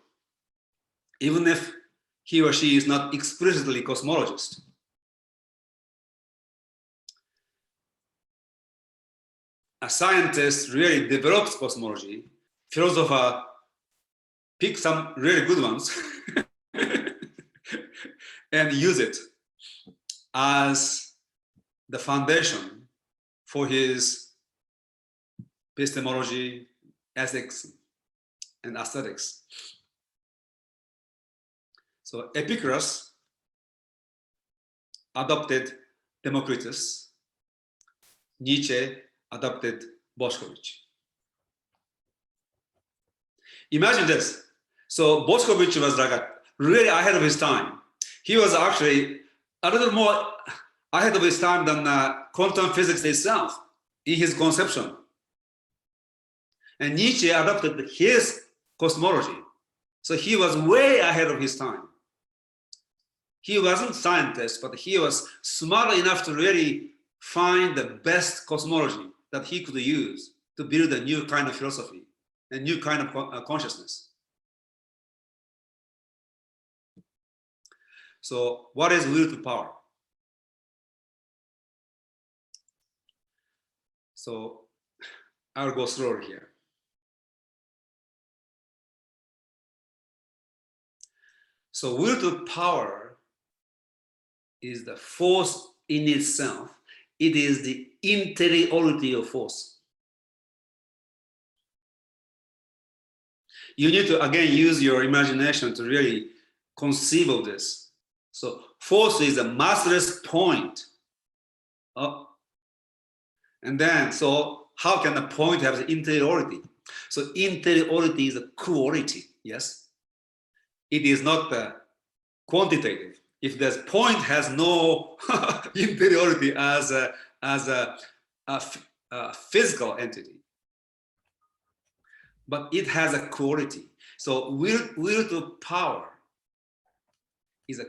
even if he or she is not explicitly cosmologist. A scientist really develops cosmology. Philosopher pick some really good ones and use it as the foundation for his epistemology, ethics, and aesthetics. So Epicurus adopted Democritus, Nietzsche adopted Boschkovich. Imagine this. So Boschkovich was like really ahead of his time. He was actually a little more ahead of his time than quantum physics itself in his conception. And Nietzsche adopted his cosmology. So he was way ahead of his time. He wasn't a scientist, but he was smart enough to really find the best cosmology that he could use to build a new kind of philosophy, a new kind of consciousness. So what is will to power? So I'll go slowly here. So will to power is the force in itself. It is the interiority of force. You need to, again, use your imagination to really conceive of this. So force is a massless point. And then, so how can a point have the interiority? So interiority is a quality, yes? It is not quantitative. If this point has no interiority as a physical entity, but it has a quality. So will to power is a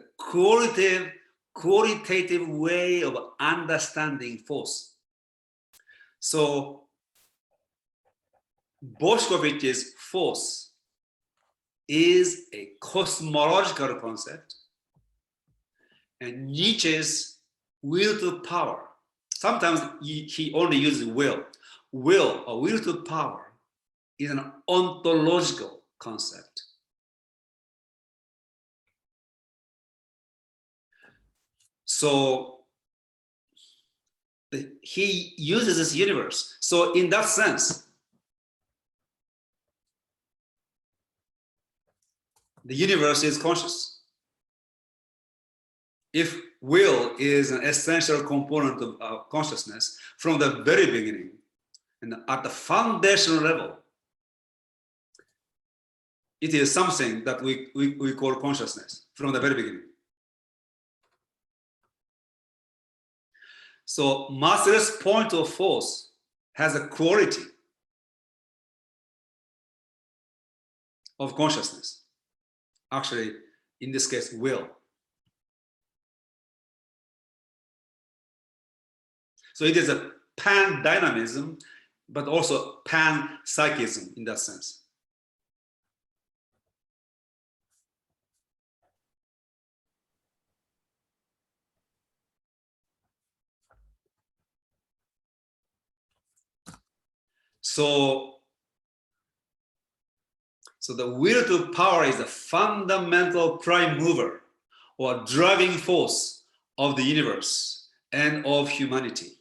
qualitative way of understanding force. So Bošković's force is a cosmological concept, and Nietzsche's will to power. Sometimes he only uses will. Will or will to power is an ontological concept. So he uses this universe. So in that sense, the universe is conscious. If will is an essential component of consciousness from the very beginning, and at the foundational level, it is something that we call consciousness from the very beginning. So massless point of force has a quality of consciousness. Actually, in this case, will. So it is a pan-dynamism, but also pan-psychism in that sense. So the will to power is a fundamental prime mover or driving force of the universe and of humanity.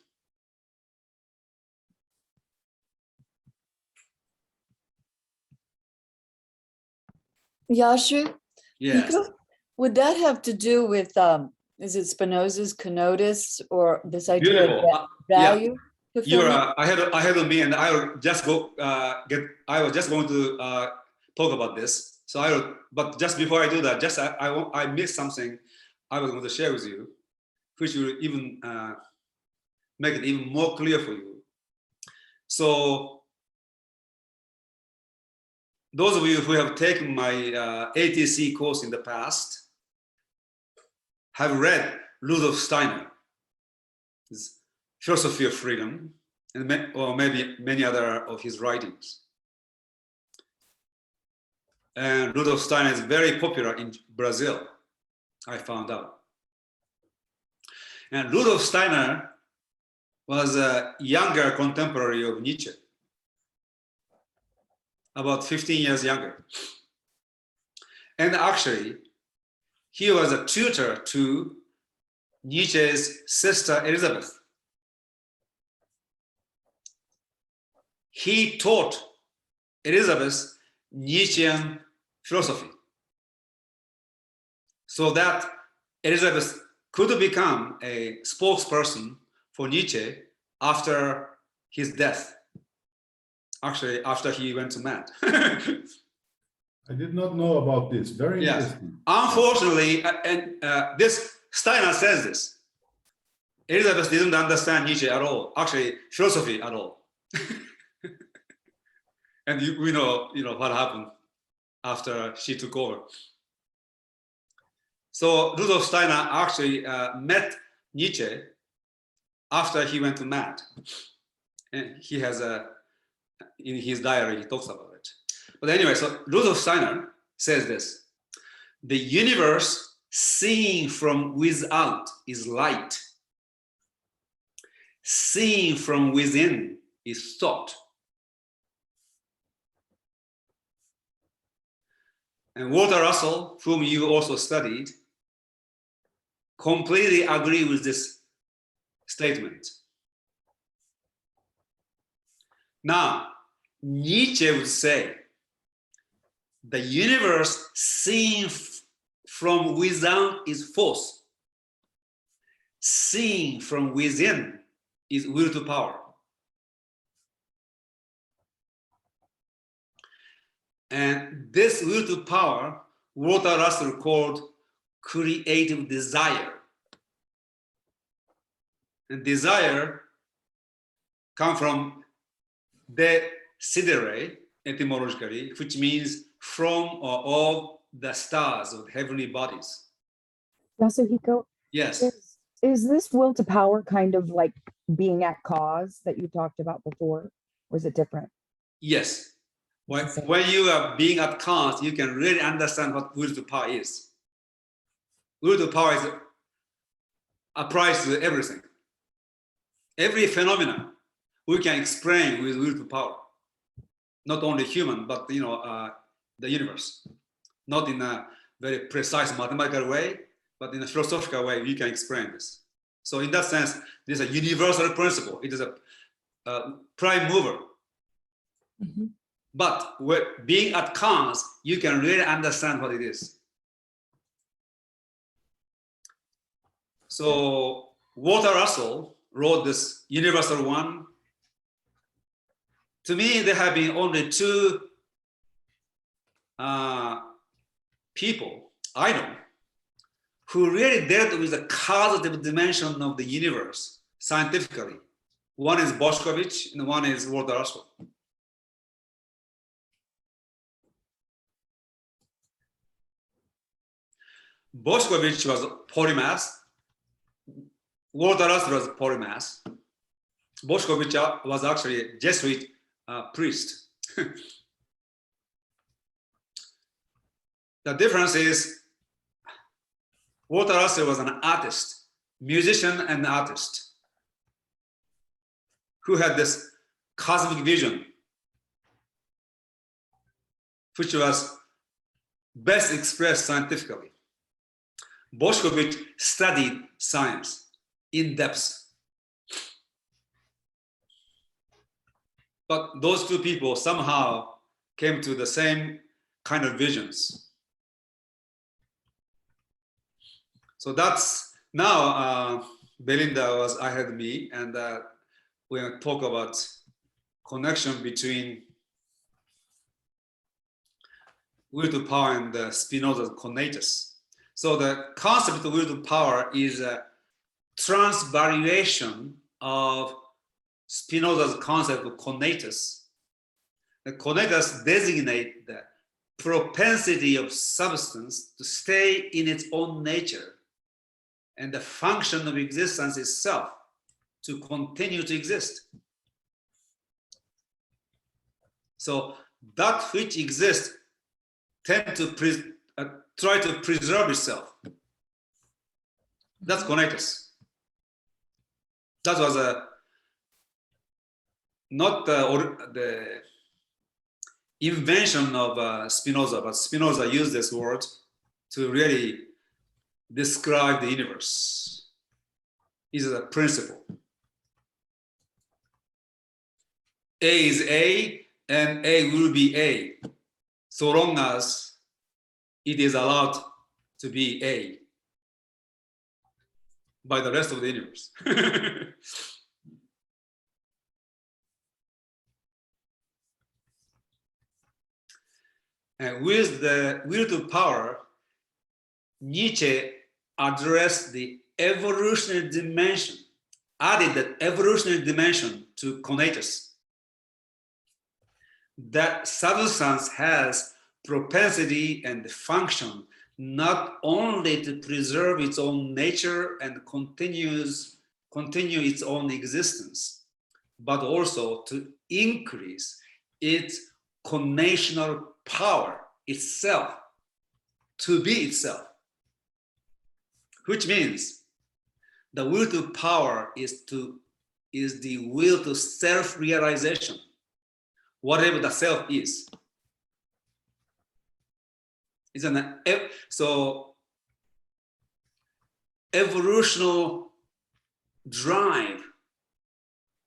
Yasu, Yes. would that have to do with, is it Spinoza's kenosis or this idea Beautiful. of value? You're ahead of me, and I will just go I was just going to talk about this. So but just before I do that, just I missed something I was going to share with you, which will even make it even more clear for you. So those of you who have taken my ATC course in the past have read Rudolf Steiner, his Philosophy of Freedom, and or maybe many other of his writings. And Rudolf Steiner is very popular in Brazil, I found out. And Rudolf Steiner was a younger contemporary of Nietzsche, about 15 years younger. And actually, he was a tutor to Nietzsche's sister Elizabeth. He taught Elizabeth Nietzschean philosophy so that Elizabeth could become a spokesperson for Nietzsche after his death. Actually, after he went to mad. I did not know about this. Very interesting. Unfortunately, this Steiner says this. Elizabeth didn't understand Nietzsche at all. Actually, philosophy at all. And we know, what happened after she took over. So Rudolf Steiner actually met Nietzsche after he went to mad. And he has in his diary, he talks about it. But anyway, so Rudolf Steiner says this: the universe seen from without is light. Seen from within is thought. And Walter Russell, whom you also studied, completely agree with this statement. Now, Nietzsche would say the universe seen from without is false. Seen from within is will to power. And this will to power, Walter Russell called creative desire. And desire come from desidere, etymologically, which means from or of the stars of heavenly bodies. Yasuhiko, Yes, is this will to power kind of like being at cause that you talked about before? Or is it different? yes. When you are being at cause, you can really understand what will to power is. Will to power is applies to everything. Every phenomenon we can explain with will to power. Not only human, but the universe. Not in a very precise mathematical way, but in a philosophical way, we can explain this. So in that sense, this is a universal principle. It is a prime mover. Mm-hmm. But being at cause, you can really understand what it is. So Walter Russell wrote this universal one. To me, there have been only two people I know who really dealt with the causative dimension of the universe scientifically. One is Boschkovich and one is Walter Russell. Boschkovich was polymath. Walter Russell was polymath. Boschkovich was actually a Jesuit priest. The difference is Walter Russell was an artist, musician and artist, who had this cosmic vision, which was best expressed scientifically. Boschkovich studied science in depth. But those two people somehow came to the same kind of visions. So that's now Belinda was ahead of me, and we're going to talk about connection between will to power and Spinoza's conatus. So the concept of will to power is a transvaluation of Spinoza's concept of conatus. The conatus designate the propensity of substance to stay in its own nature and the function of existence itself to continue to exist. So that which exists tend to try to preserve itself. That's conatus. That was not the invention of Spinoza, but Spinoza used this word to really describe the universe. It is a principle. A is A, and A will be A, so long as it is allowed to be A by the rest of the universe. And with the will to power, Nietzsche addressed the evolutionary dimension, added the evolutionary dimension to conatus. That substance has propensity and function not only to preserve its own nature and continue its own existence, but also to increase its conational power itself, to be itself. Which means the will to power is the will to self-realization, whatever the self is. It's so evolutional drive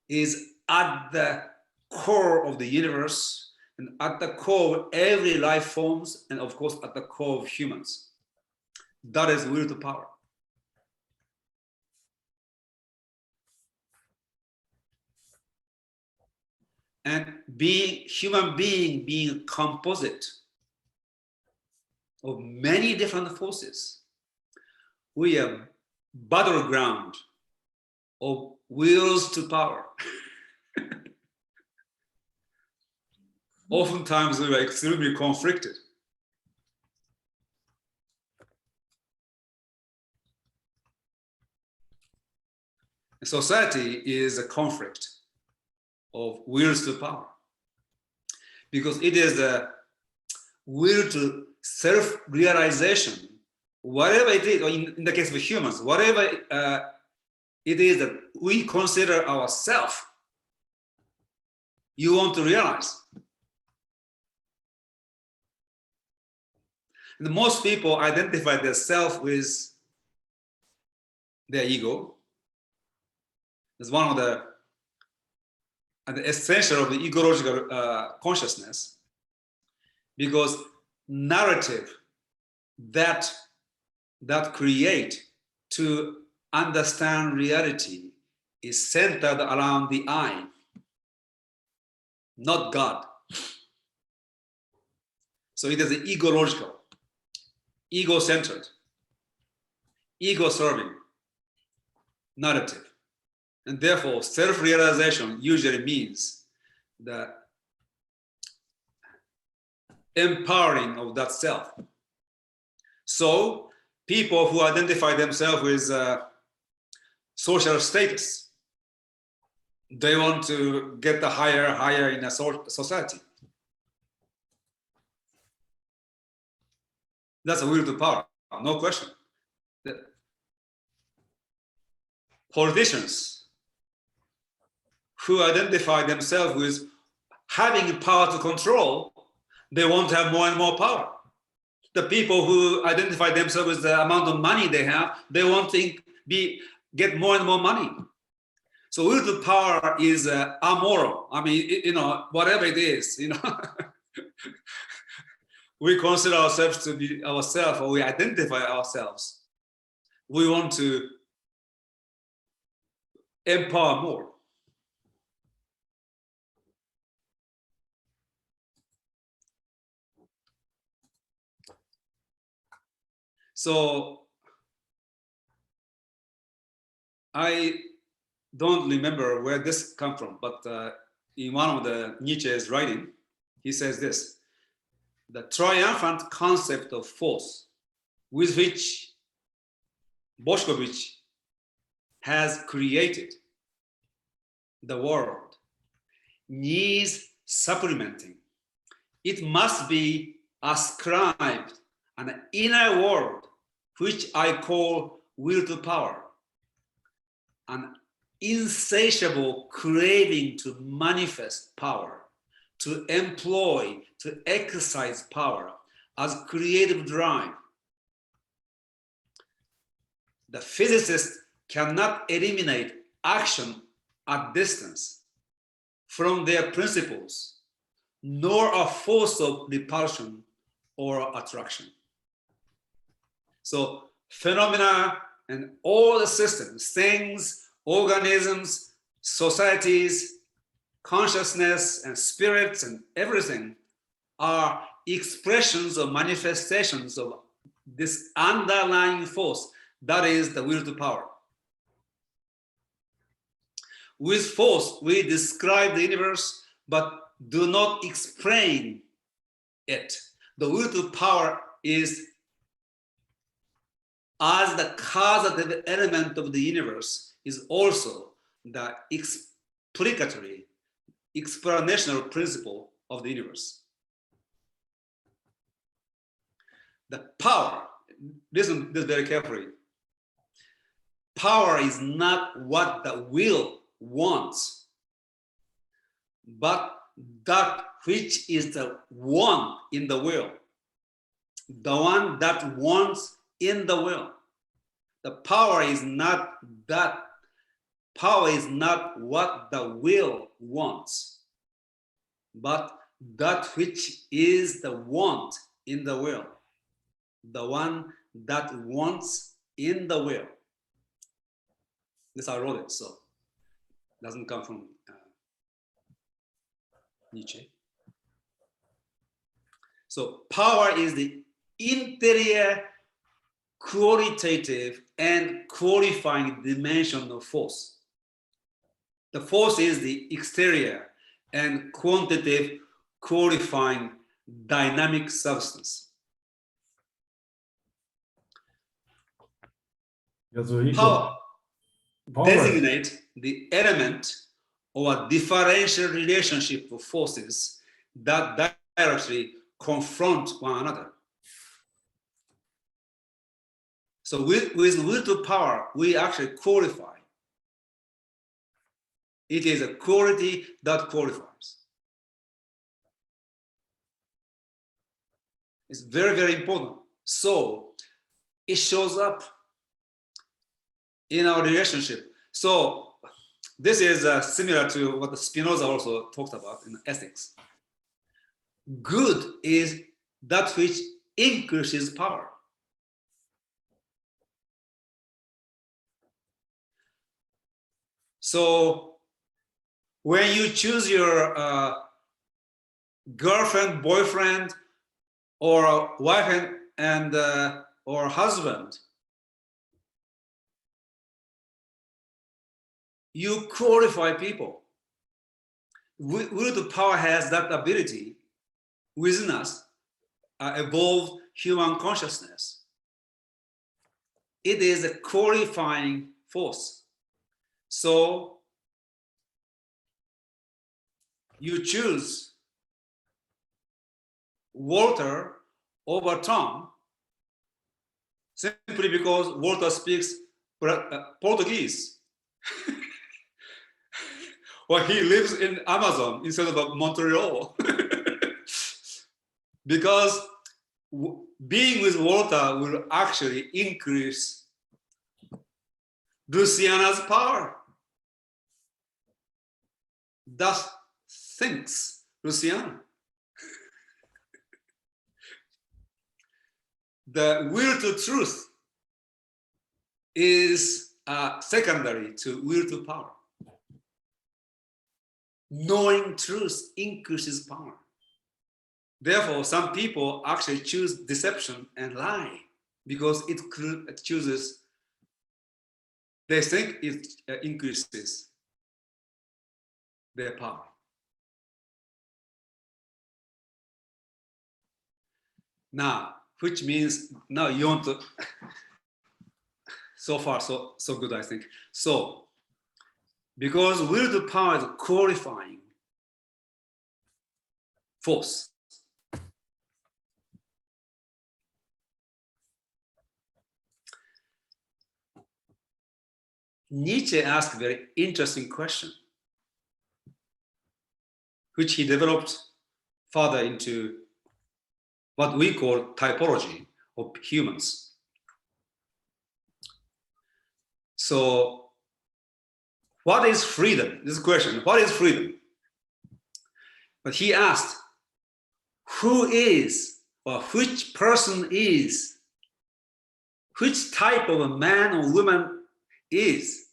is at the core of the universe and at the core of every life forms, and of course at the core of humans. That is will to power. And human being being a composite of many different forces, we are battleground of wills to power. Oftentimes we are extremely conflicted. Society is a conflict of wills to power, because it is the will to self-realization, whatever it is, or in the case of humans, whatever it is that we consider ourselves, you want to realize. And most people identify their self with their ego. It's one of the essential of the ecological consciousness, because narrative that create to understand reality is centered around the I, not God. So it is ecological, ego-centered, ego-serving narrative. And therefore, self-realization usually means the empowering of that self. So people who identify themselves with social status, they want to get the higher in a society. That's a will to power, no question. The politicians who identify themselves with having power to control, they want to have more and more power. The people who identify themselves with the amount of money they have, they want to get more and more money. So will to power is amoral. I mean, whatever it is, we consider ourselves to be ourselves, or we identify ourselves. We want to empower more. So I don't remember where this comes from, but in one of the Nietzsche's writing, he says this: the triumphant concept of force with which Boschkovich has created the world needs supplementing. It must be ascribed an inner world, which I call will to power, an insatiable craving to manifest power, to employ, to exercise power as creative drive. The physicist cannot eliminate action at distance from their principles, nor a force of repulsion or attraction. So phenomena and all the systems, things, organisms, societies, consciousness and spirits and everything are expressions or manifestations of this underlying force, that is the will to power. With force, we describe the universe, but do not explain it. The will to power is as the causative element of the universe, is also the explanatory, explanational principle of the universe. The power, listen to this very carefully. Power is not what the will wants, but that which is the one in the will. the one that wants in the will. The power is not that. Power is not what the will wants, but that which is the want in the will. The one that wants in the will. This I wrote it, so it doesn't come from Nietzsche. So power is the interior, qualitative, and qualifying dimension of force. The force is the exterior and quantitative, qualifying dynamic substance. Yasuhiko, Power power. designate the element or a differential relationship of forces that directly confront one another. So with will to power, we actually qualify. It is a quality that qualifies. It's very, very important. So it shows up in our relationship. So this is similar to what Spinoza also talked about in ethics. Good is that which increases power. So when you choose your girlfriend, boyfriend, or wife and or husband, you qualify people. Will to power has that ability within us, evolved human consciousness. It is a qualifying force. So you choose Walter over Tom simply because Walter speaks Portuguese. Or he lives in Amazon instead of Montreal. Because being with Walter will actually increase Luciana's power. Thus thinks Luciana. The will to truth is secondary to will to power. Knowing truth increases power. Therefore, some people actually choose deception and lie because it chooses, they think it increases their power. Now, which means now you want to, so far so good, I think. So, because will to power is a qualifying force. Nietzsche asked a very interesting question, which he developed further into what we call typology of humans. So, what is freedom? This is a question. What is freedom? But he asked, who is, or which person is, which type of a man or woman is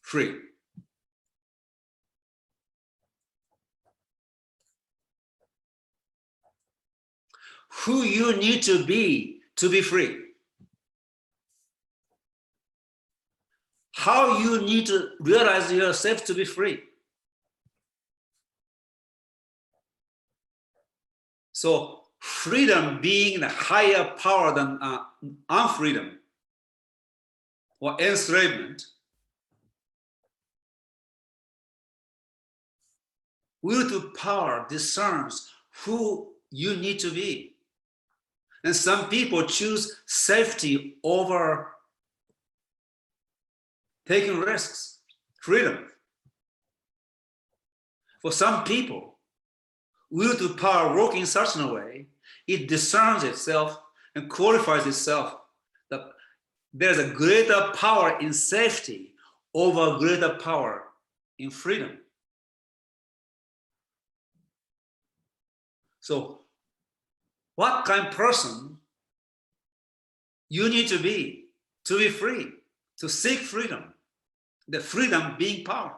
free? Who you need to be free? How you need to realize yourself to be free? So freedom being the higher power than unfreedom or enslavement, will to power discerns who you need to be. And some people choose safety over taking risks, freedom. For some people, will to power work in such a way, it discerns itself and qualifies itself that there's a greater power in safety over greater power in freedom. So what kind of person you need to be free, to seek freedom, the freedom being power.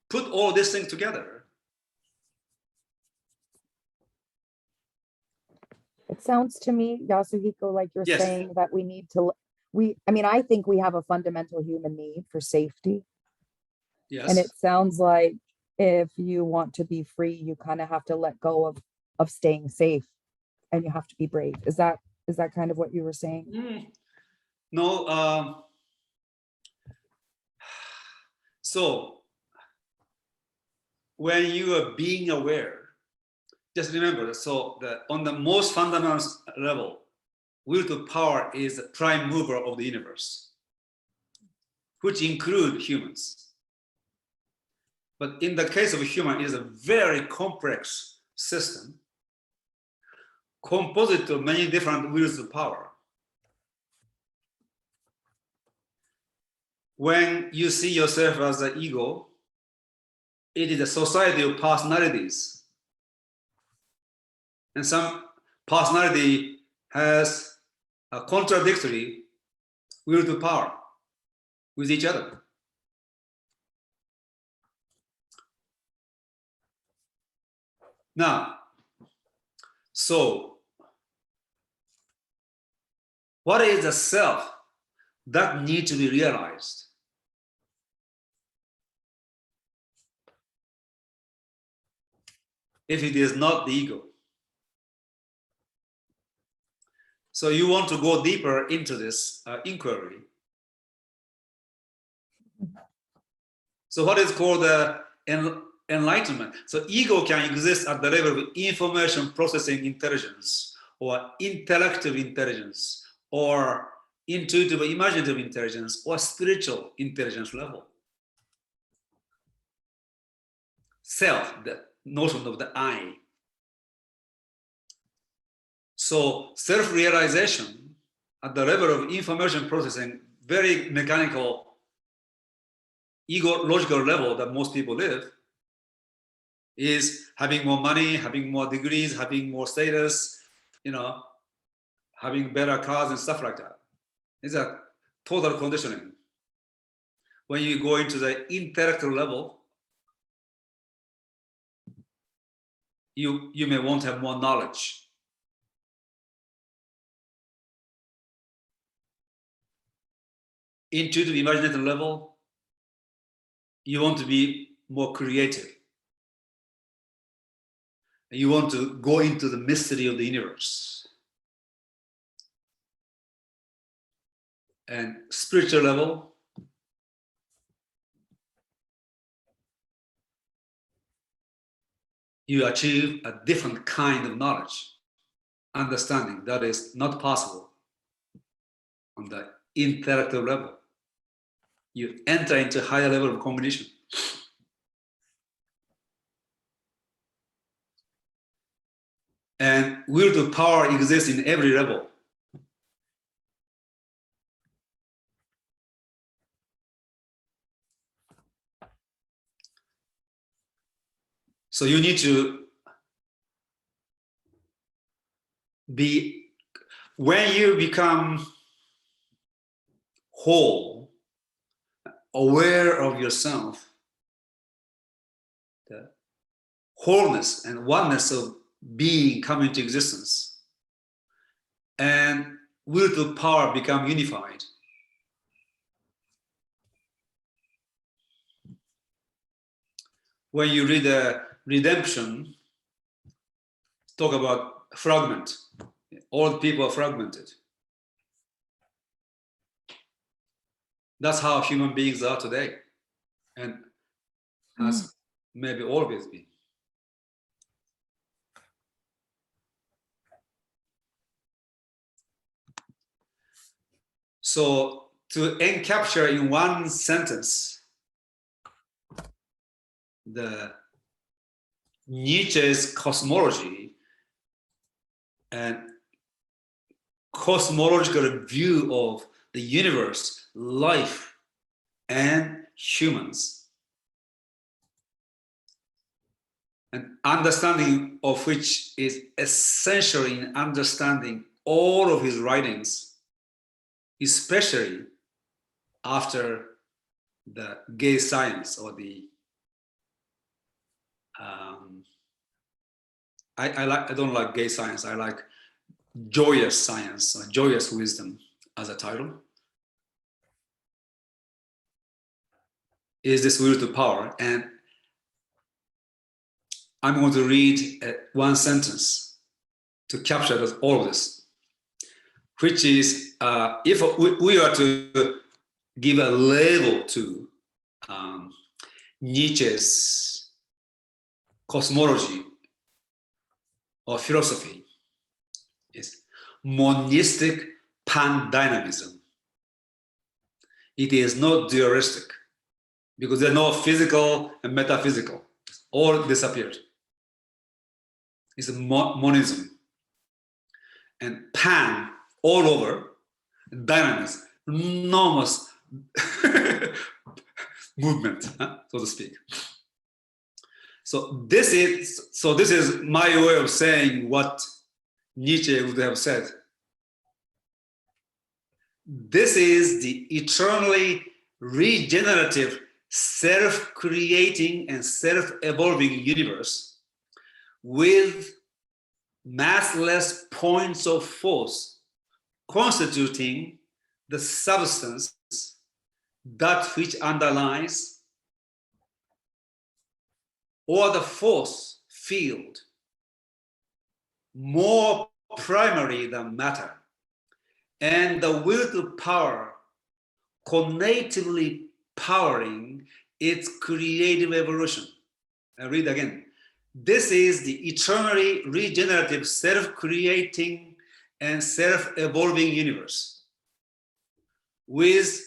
Put all these things together. It sounds to me, Yasuhiko, like you're Yes. saying that we need to, I mean, I think we have a fundamental human need for safety. Yes. And it sounds like if you want to be free, you kind of have to let go of staying safe, and you have to be brave. Is that kind of what you were saying? No. So when you are being aware, just remember, so on the most fundamental level, will to power is the prime mover of the universe, which include humans. But in the case of a human, it is a very complex system, composite of many different wills of power. When you see yourself as an ego, it is a society of personalities. And some personality has a contradictory will to power with each other. Now, so what is the self that needs to be realized? If it is not the ego. So you want to go deeper into this inquiry. So what is called enlightenment? So ego can exist at the level of information processing intelligence, or intellectual intelligence, or intuitive imaginative intelligence, or spiritual intelligence level. Self, the notion of the I. So self-realization at the level of information processing, very mechanical, ego-logical level that most people live, is having more money, having more degrees, having more status, having better cars and stuff like that. It's a total conditioning. When you go into the intellectual level, you may want to have more knowledge. Intuitive imaginative level, you want to be more creative. You want to go into the mystery of the universe. And spiritual level, you achieve a different kind of knowledge, understanding that is not possible on the intellectual level. You enter into a higher level of cognition. And will to power exists in every level. So you need to be, when you become whole, aware of yourself, the wholeness and oneness of being come into existence, and will to power become unified. When you read the redemption, talk about fragment. All people are fragmented. That's how human beings are today, and has maybe always been. So to encapture in one sentence the Nietzsche's cosmology and cosmological view of the universe, life, and humans, an understanding of which is essential in understanding all of his writings, especially after the gay science or the I don't like gay science. I like joyous science or joyous wisdom as a title. Is this will to power? And I'm going to read one sentence to capture all of this, which is if we are to give a label to Nietzsche's cosmology or philosophy, is monistic pan-dynamism. It is not dualistic because there's no physical and metaphysical. All disappeared. It's a monism. And pan, all over, dynamism, enormous movement, so to speak. So this is my way of saying what Nietzsche would have said. This is the eternally regenerative, self-creating and self-evolving universe with massless points of force constituting the substance that which underlies or the force field more primary than matter, and the will to power connatively powering its creative evolution. I read again. This is the eternally regenerative, self-creating and self-evolving universe with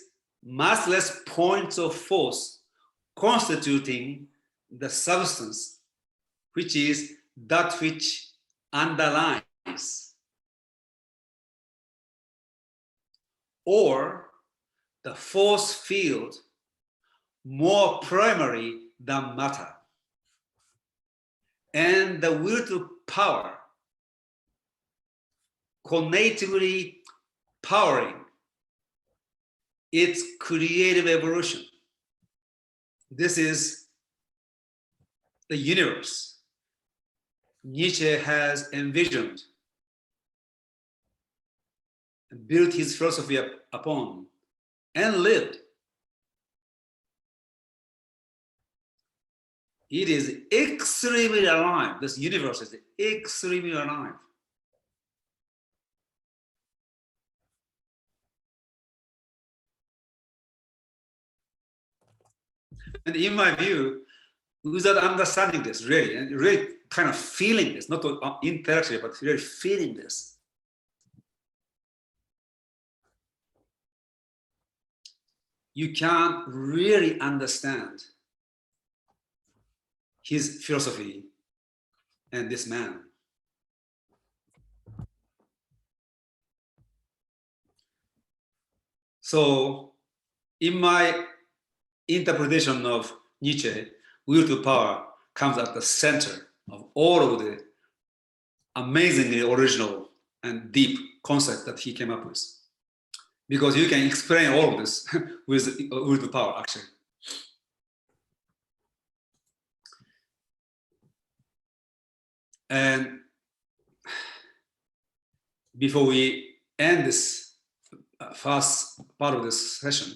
massless points of force constituting the substance, which is that which underlies, or the force field more primary than matter, and the will to power connatively powering its creative evolution. This is the universe Nietzsche has envisioned and built his philosophy upon and lived. It is extremely alive. This universe is extremely alive. And in my view, without understanding this, really, and really kind of feeling this, not intellectually, but really feeling this, you can't really understand his philosophy and this man. So, in my interpretation of Nietzsche, will to power comes at the center of all of the amazingly original and deep concept that he came up with. Because you can explain all of this with will to power, actually. And before we end this first part of this session,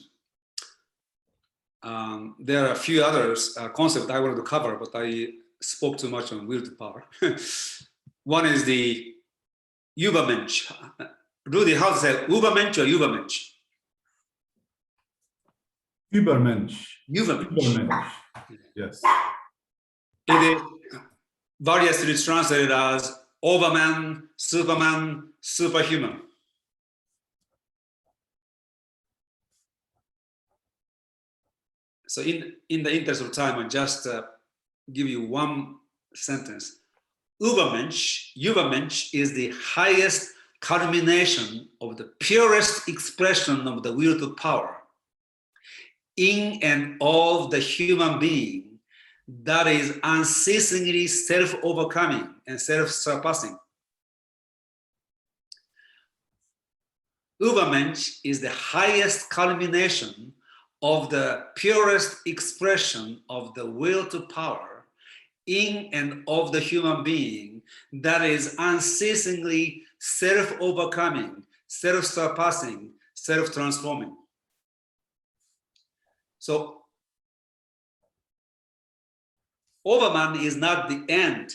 there are a few others concepts I wanted to cover, but I spoke too much on will to power. One is the Ubermensch. Rudy, how to say it? Ubermensch or Ubermensch? Ubermensch. Ubermensch. Ubermensch. Yes. It is variously translated as Overman, Superman, Superhuman. So in the interest of time, I'll just give you one sentence. Ubermensch is the highest culmination of the purest expression of the will to power in and of the human being that is unceasingly self-overcoming and self-surpassing. Ubermensch is the highest culmination of the purest expression of the will to power in and of the human being that is unceasingly self-overcoming, self-surpassing, self-transforming. So, Overman is not the end,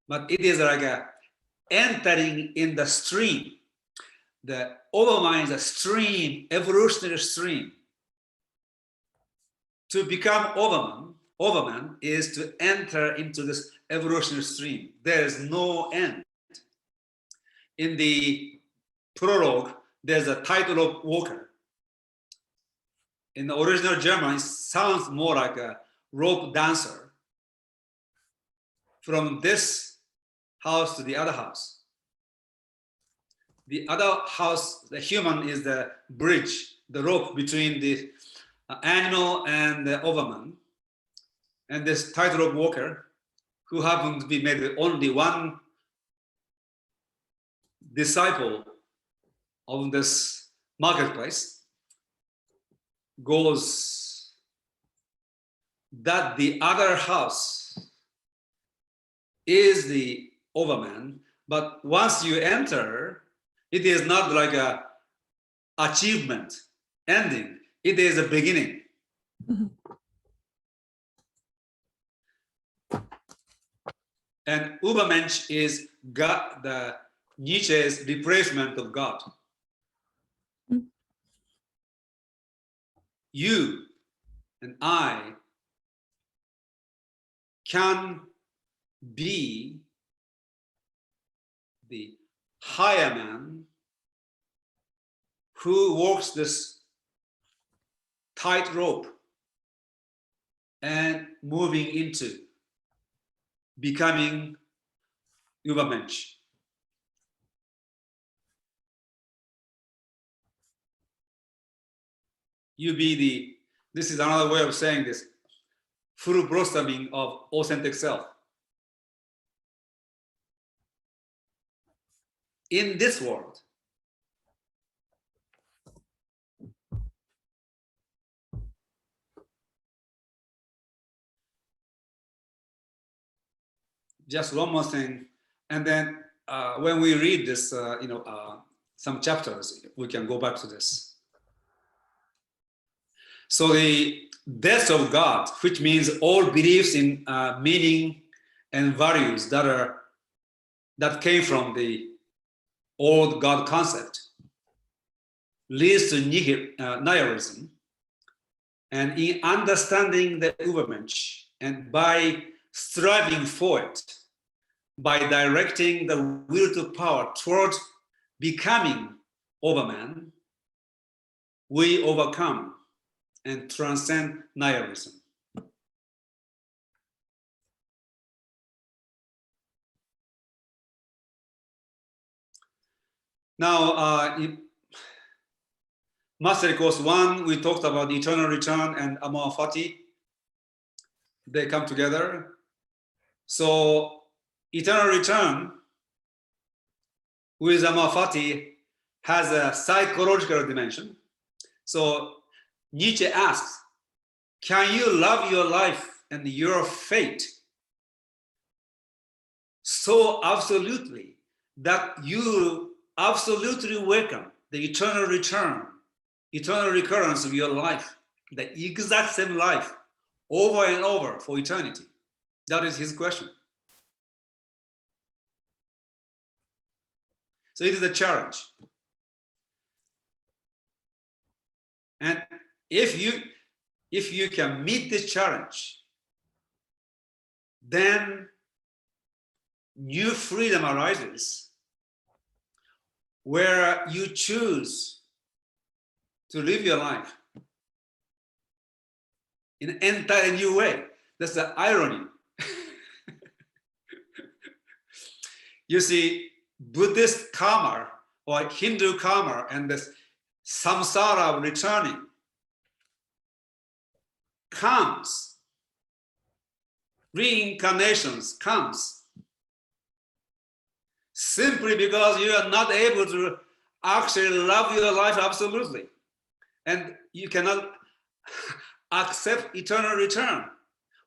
but it is like a entering in the stream. The Overman is a stream, evolutionary stream. To become Overman is to enter into this evolutionary stream. There is no end. In the prologue, there's a title of walker. In the original German, it sounds more like a rope dancer. From this house to the other house. The other house, the human, is the bridge, the rope between the animal and the Overman. And this title of walker, who happens to be maybe only one disciple of this marketplace, goes that the other house is the Overman, but once you enter, it is not like a achievement, ending. It is a beginning. And Ubermensch is God, the Nietzsche's replacement of God. You and I can be the higher man who walks this tightrope and moving into becoming Ubermensch. You be the, this is another way of saying this, full blossoming of authentic self. In this world, just one more thing, and then when we read this, some chapters, we can go back to this. So the death of God, which means all beliefs in meaning and values that came from the old God concept, leads to nihilism. And in understanding the Ubermensch and by striving for it, by directing the will to power towards becoming Overman, we overcome and transcend nihilism. Now, in Mastery Course 1, we talked about eternal return and amor fati. They come together. So eternal return with amor fati has a psychological dimension. So Nietzsche asks, can you love your life and your fate so absolutely that you absolutely welcome the eternal return, eternal recurrence of your life, the exact same life over and over for eternity? That is his question. So it is a challenge. And if you can meet this challenge, then new freedom arises where you choose to live your life in an entirely new way. That's the irony. You see, Buddhist karma or Hindu karma and this samsara of returning comes, reincarnations comes simply because you are not able to actually love your life absolutely. And you cannot accept eternal return.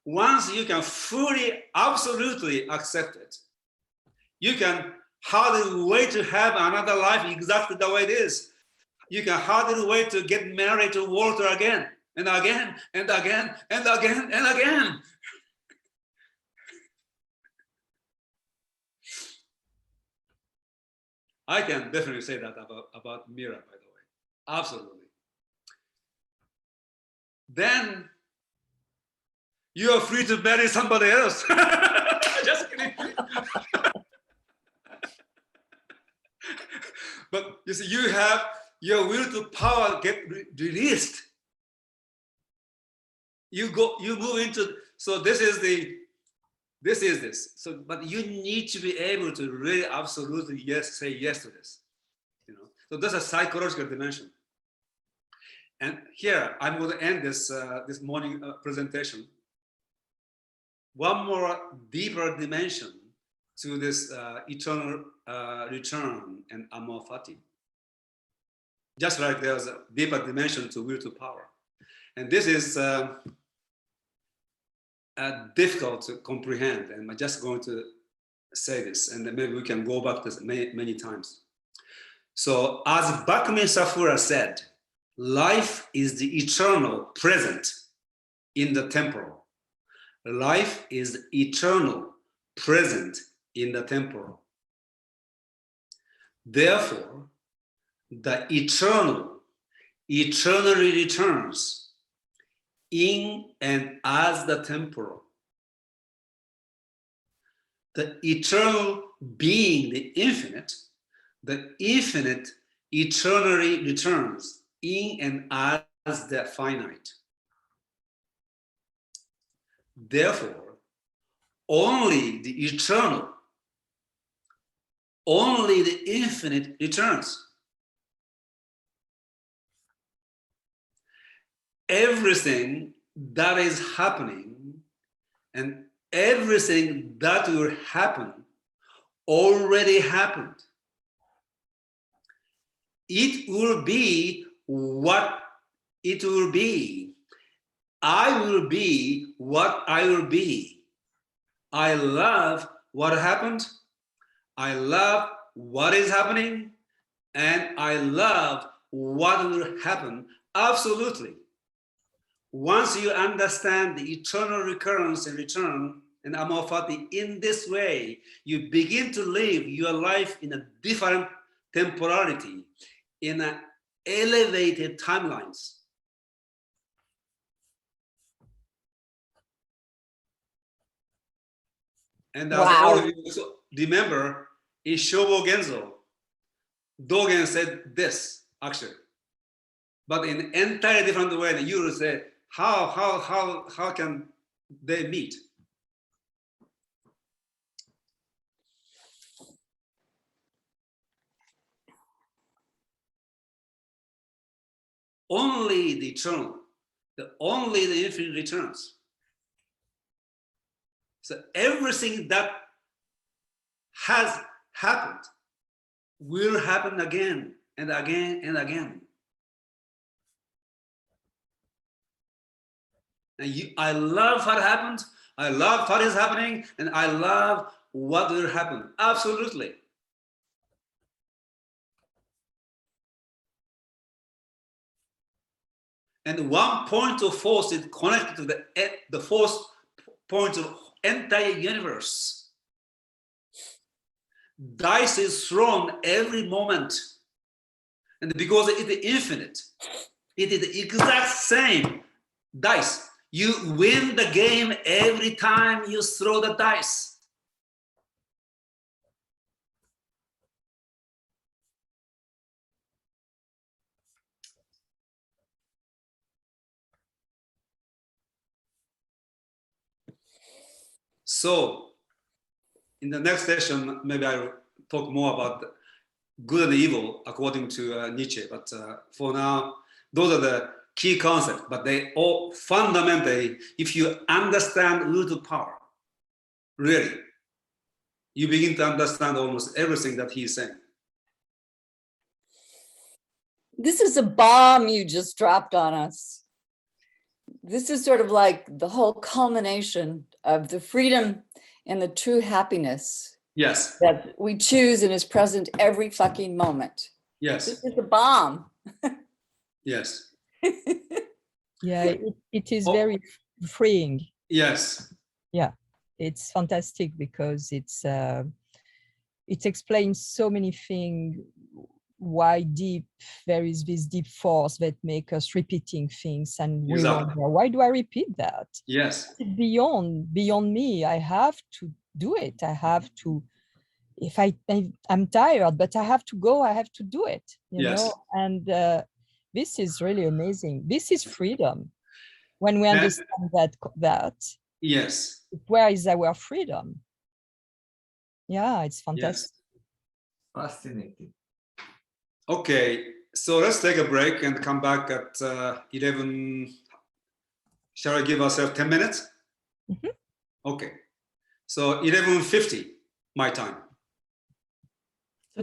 Once you can fully, absolutely accept it, you can hardly wait to have another life exactly the way it is. You can hardly wait to get married to Walter again and again and again and again and again. I can definitely say that about Mira, by the way. Absolutely. Then you are free to marry somebody else. Just kidding. But you see, you have your will to power get released. You move into, so this is this. So, but you need to be able to really absolutely say yes to this. You know, so that's a psychological dimension. And here I'm going to end this this morning presentation. One more deeper dimension to this eternal return and amor fati. Just like there's a deeper dimension to will to power. And this is difficult to comprehend, and I'm just going to say this, and then maybe we can go back to this many times. So as Bakmin Safura said, life is the eternal present in the temporal. Life is eternal present in the temporal. Therefore, the eternal eternally returns in and as the temporal. The eternal being, the infinite eternally returns in and as the finite. Therefore, only the eternal, only the infinite returns. Everything that is happening and everything that will happen already happened. It will be what it will be. I will be what I will be. I love what happened. I love what is happening. And I love what will happen. Absolutely. Once you understand the eternal recurrence and return and amor fati in this way, you begin to live your life in a different temporality, in an elevated timelines. And as Wow. all of you also remember, in Shobo Genzo, Dogen said this, actually. But in an entirely different way, you will say, how can they meet? Only the eternal, only the infinite returns. So everything that has happened will happen again and again and again. And I love what happened, I love what is happening, and I love what will happen. Absolutely. And one point of force is connected to the fourth point of entire universe. Dice is thrown every moment. And because it is infinite, it is the exact same dice. You win the game every time you throw the dice. So in the next session, maybe I'll talk more about good and evil according to Nietzsche. But for now, those are the key concepts. But they all fundamentally, if you understand root of power, really, you begin to understand almost everything that he's saying. This is a bomb you just dropped on us. This is sort of like the whole culmination of the freedom and the true happiness Yes, that we choose and is present every fucking moment. yes, This is a bomb. yes, Yeah, it is Oh. very freeing. yes, It's fantastic because it explains so many things. Why there is this deep force that make us repeating things, and we Exactly. wonder, why do I repeat that? yes, It's beyond me. I have to do it. I have to. If I'm tired, but I have to go. I have to do it. You Yes. know, and this is really amazing. This is freedom. When we And- understand that, yes, where is our freedom? Yeah, it's yes. fantastic. Fascinating. Okay, so let's take a break and come back at 11. Shall I give ourselves 10 minutes? Mhm. Okay, so 11:50 my time. So